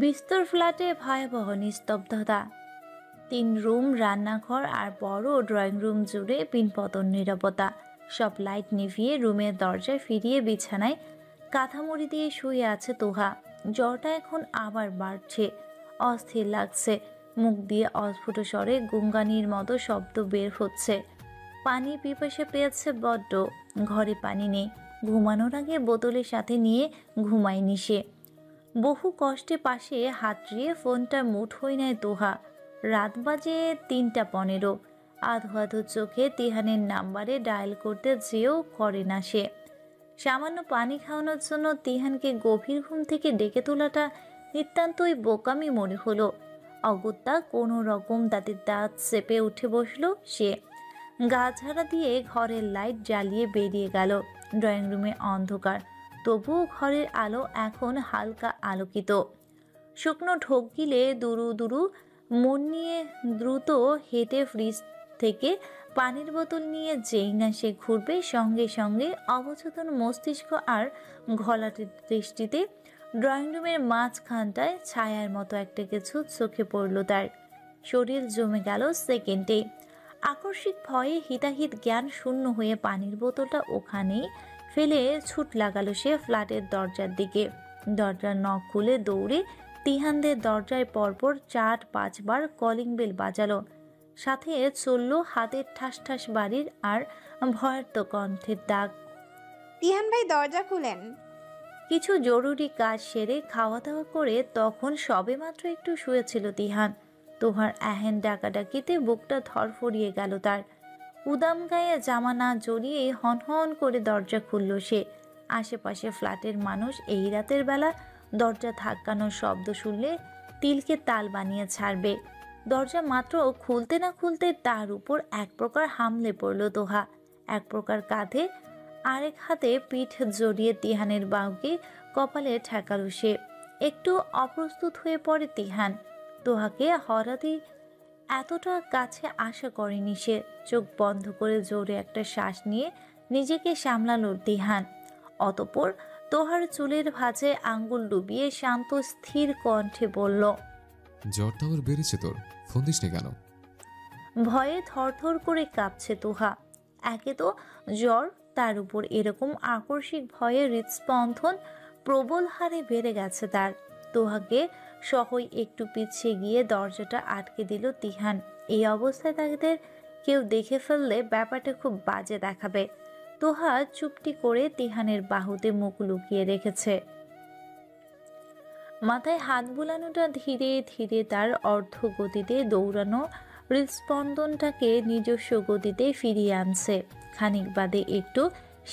বিস্তর ফ্ল্যাটে ভয়াবহ নিস্তব্ধতা। 3 রুম, রান্নাঘর আর বড় ড্রয়িং রুম জুড়ে পিনপতন নীরবতা। সব লাইট নিভিয়ে রুমের দরজায় ফিরিয়ে বিছানায় কাঁথামুড়ি দিয়ে শুয়ে আছে তোহা। জ্বরটা এখন আবার বাড়ছে, অস্থির লাগছে। মুখ দিয়ে অস্ফুট স্বরে গুঙ্গানির মতো শব্দ বের হচ্ছে। পানি পিপাসা পেয়েছে বড্ড, ঘরে পানি নেই। ঘুমানোর আগে বোতলের সাথে নিয়ে ঘুমায়নি সে। বহু কষ্টে পাশে হাতড়িয়ে ফোনটা মুঠোয় নেয় তোহা। রাত বাজে 3:15। আধো আধো চোখে তিহানের নাম্বারে ডায়াল করতে যেও করে না সে। সামান্য পানি খাওয়ানোর জন্য তিহানকে গভীর ঘুম থেকে ডেকে তোলাটা নিতান্তই বোকামি মনে হলো। অগত্যা কোনো রকম দাঁতের দাঁত চেপে উঠে বসলো সে। গা ঝাড়া দিয়ে ঘরের লাইট জ্বালিয়ে বেরিয়ে গেল। ড্রয়িং রুমে অন্ধকার, তবুও ঘরের আলো এখন হালকা আলোকিত। শুকনো ঢোক গিলে দুরু দুরু মন নিয়ে দ্রুত হেঁটে ফ্রিজ থেকে পানির বোতল নিয়ে যেই না সে ঘুরবে, সঙ্গে সঙ্গে অবচেতন মস্তিষ্ক আর ঘোলাটে দৃষ্টিতে ড্রয়িং রুমের মাঝখানটায় ছায়ার মতো একটা কিছু চোখে পড়ল তার। শরীর জমে গেল সেকেন্ডে। আকস্মিক ভয়ে হিতাহিত জ্ঞান শূন্য হয়ে পানির বোতলটা ওখানেই ফেলে ছুট লাগালো সে ফ্ল্যাটের দরজার দিকে। দরজার নখ খুলে দৌড়ে তিহানদের দরজায় পরপর 4-5 বার কলিং বেল বাজালো। সাথে চলল হাতের ঠাস ঠাস বাড়ির আর ভয়ার্ত কণ্ঠের ডাক, তিহান ভাই দরজা খুলেন। কিছু জরুরি কাজ সেরে খাওয়া দাওয়া করে তখন সবেমাত্র একটু শুয়েছিল তিহান। তোহার আহেন ডাকাডাকিতে বুকটা ধরফরিয়ে গেল তার। উদাম গায়ে জামা না জড়িয়ে হনহন করে দরজা খুলল সে। আশেপাশে ফ্ল্যাটের মানুষ এই রাতের বেলা দরজা ধাক্কানোর শব্দ শুনলে তিলকে তাল বানিয়ে ছাড়বে। দরজা মাত্র খুলতে না খুলতে তার উপর এক প্রকার হামলে পড়ল তোহা। এক প্রকার কাঁধে, আরেক হাতে পিঠ জড়িয়ে তিহানের বাহুকে কপালে ঠেকালো সে। একটু অপ্রস্তুত হয়ে পড়ে তিহান। তোহাকে হঠাৎই এতটা কাছে আশা করেনি সে। চোখ বন্ধ করে জোরে একটা শ্বাস নিয়ে নিজেকে সামলালো তিহান। অতঃপর তোহার চুলের ভাঁজে আঙ্গুল ডুবিয়ে শান্ত স্থির কণ্ঠে বলল, জ্বরটা আবার বেড়েছে তোর, ফোন দিসনি কেন? ভয়ে থরথর করে কাঁপছে তোহা। একে তো জ্বর, তার উপর এরকম আকস্মিক ভয়ে হৃদস্পন্দন প্রবল হারে বেড়ে গেছে তার। তোহাকে সহই একটু পিছিয়ে গিয়ে দরজাটা আটকে দিল তিহান। এই অবস্থায় তাদের কেউ দেখে ফেললে ব্যাপারটা খুব বাজে দেখাবে। তোহা চুপটি করে তিহানের বাহুতে মুখ লুকিয়ে রেখেছে। মাথায় হাত বুলানোটা ধীরে ধীরে তার অর্ধ গতিতে দৌড়ানো হৃদস্পন্দনটাকে নিজস্ব গতিতে ফিরিয়ে আনছে। খানিক বাদে একটু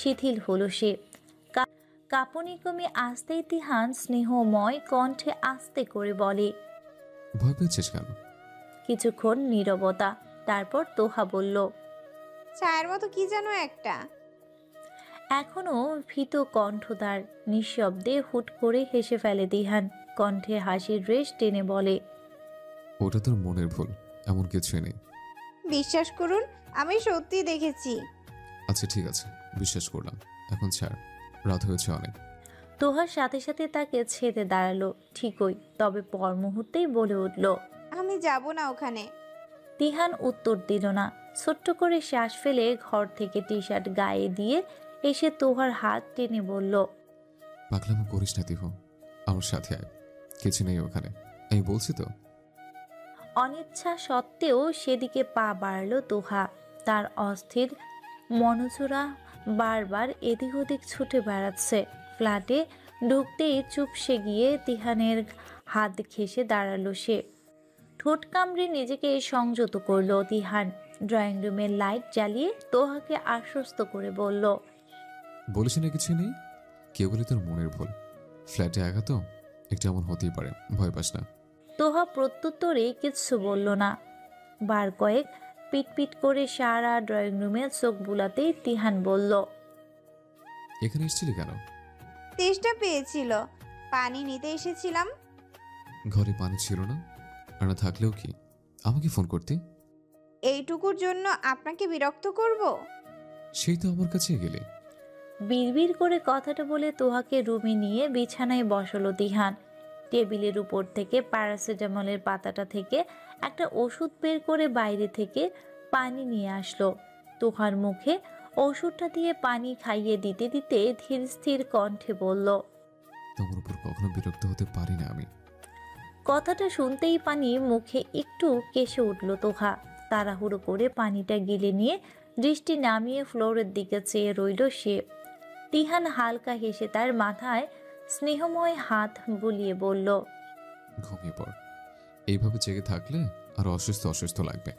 শিথিল হলো সে। কাঁপুনি কমে আসতেই তিহান স্নেহময় কণ্ঠে আস্তে করে বলে, ভয় পেয়েছিস কেন? কিছুক্ষণ নীরবতা, তারপর তোহা বলল, ছায়ের মতো কি যেন একটা। এখনো ভীত কণ্ঠ তার। নিঃশব্দে হুট করে হেসে ফেলে তিহান। কণ্ঠে হাসির রেশ টেনে বলে, ওটা তোর মনের ভুল, এমন কিছুই নেই। বিশ্বাস করুন, আমি সত্যি দেখেছি। আচ্ছা ঠিক আছে, বিশ্বাস করলাম, এখন ছাড়, রাত হয়েছে অনেক। তোহার সাথে সাথে তাকে ছেড়ে দাঁড়ালো ঠিকই, তবে পর মুহূর্তেই বলে উঠল, আমি যাব না ওখানে। তিহান উত্তর দিল না। ছোট্ট করে শ্বাস ফেলে ঘর থেকে টি শার্ট গায়ে দিয়ে এসে তোহার হাত টেনে বলল, পাগলামো করিস না তিহ, আমার সাথে আয়, কিছু নেই ওখানে, আমি বলছি তো। অনিচ্ছা সত্ত্বেও সেদিকে পা বাড়ল তোহা। তার অস্থির মনোজোড়া বারবার এদিক ওদিক ছুটে বেড়াচ্ছে। ফ্ল্যাটে ঢুকতেই চুপসে গিয়ে তিহানের হাত ঘেঁষে দাঁড়ালো সে। ঠোঁট কামড়ে নিজেকে সংযত করলো তিহান। ড্রয়িং রুমের লাইট জ্বালিয়ে তোহাকে আশ্বস্ত করে বলল, বলিস না কিছু নেই, কেবলই তোর মনের ভুল। ফ্ল্যাটে একা তো, একটু এমন হতেই পারে, ভয় পাস না। তোহা প্রত্যুত্তরে কিচ্ছু বলল না। বার কয়েক পিটপিট করে সারা ড্রয়িং রুমে চোখ বুলাতেই তিহান বলল, এখানে এসেছিলি কেন? তেষ্টা পেয়েছিল, পানি নিতে এসেছিলাম। ঘরে পানি ছিল না? আর না থাকলেও কি আমাকে ফোন করতে? এইটুকুর জন্য আপনাকে বিরক্ত করব? সেই তো আমার কাছে গেলে। বিড়বিড় করে কথাটা বলে তোহাকে রুমে নিয়ে বিছানায় বসলো তিহান। টেবিলের উপর থেকে প্যারাসিটামলের পাতাটা থেকে একটা ওষুধ বের করে বাইরে থেকে পানি নিয়ে আসলো। তোহার মুখে ওষুধটা দিয়ে পানি খাইয়ে দিতে দিতে ধীর স্থির কণ্ঠে বলল, তোমার উপর কখনো বিরক্ত হতে পারি না আমি। কথাটা শুনতেই পানি মুখে একটু কেসে উঠল তোহা। তাড়াহুড়ো করে পানিটা গিলে নিয়ে দৃষ্টি নামিয়ে ফ্লোরের দিকে চেয়ে রইল সে। তিহান হালকা হেসে তার মাথায় স্নেহময় হাত বুলিয়ে বলল, ঘুমিয়ে পড়। এইভাবে জেগে থাকলে আর অসুস্থ অসুস্থ লাগবে।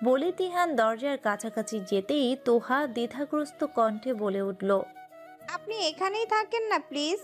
বলে তিহান দরজার কাছাকাছি যেতেই তোহা দ্বিধাগ্রস্ত কণ্ঠে বলে উঠল, আপনি এখানেই থাকেন না প্লিজ।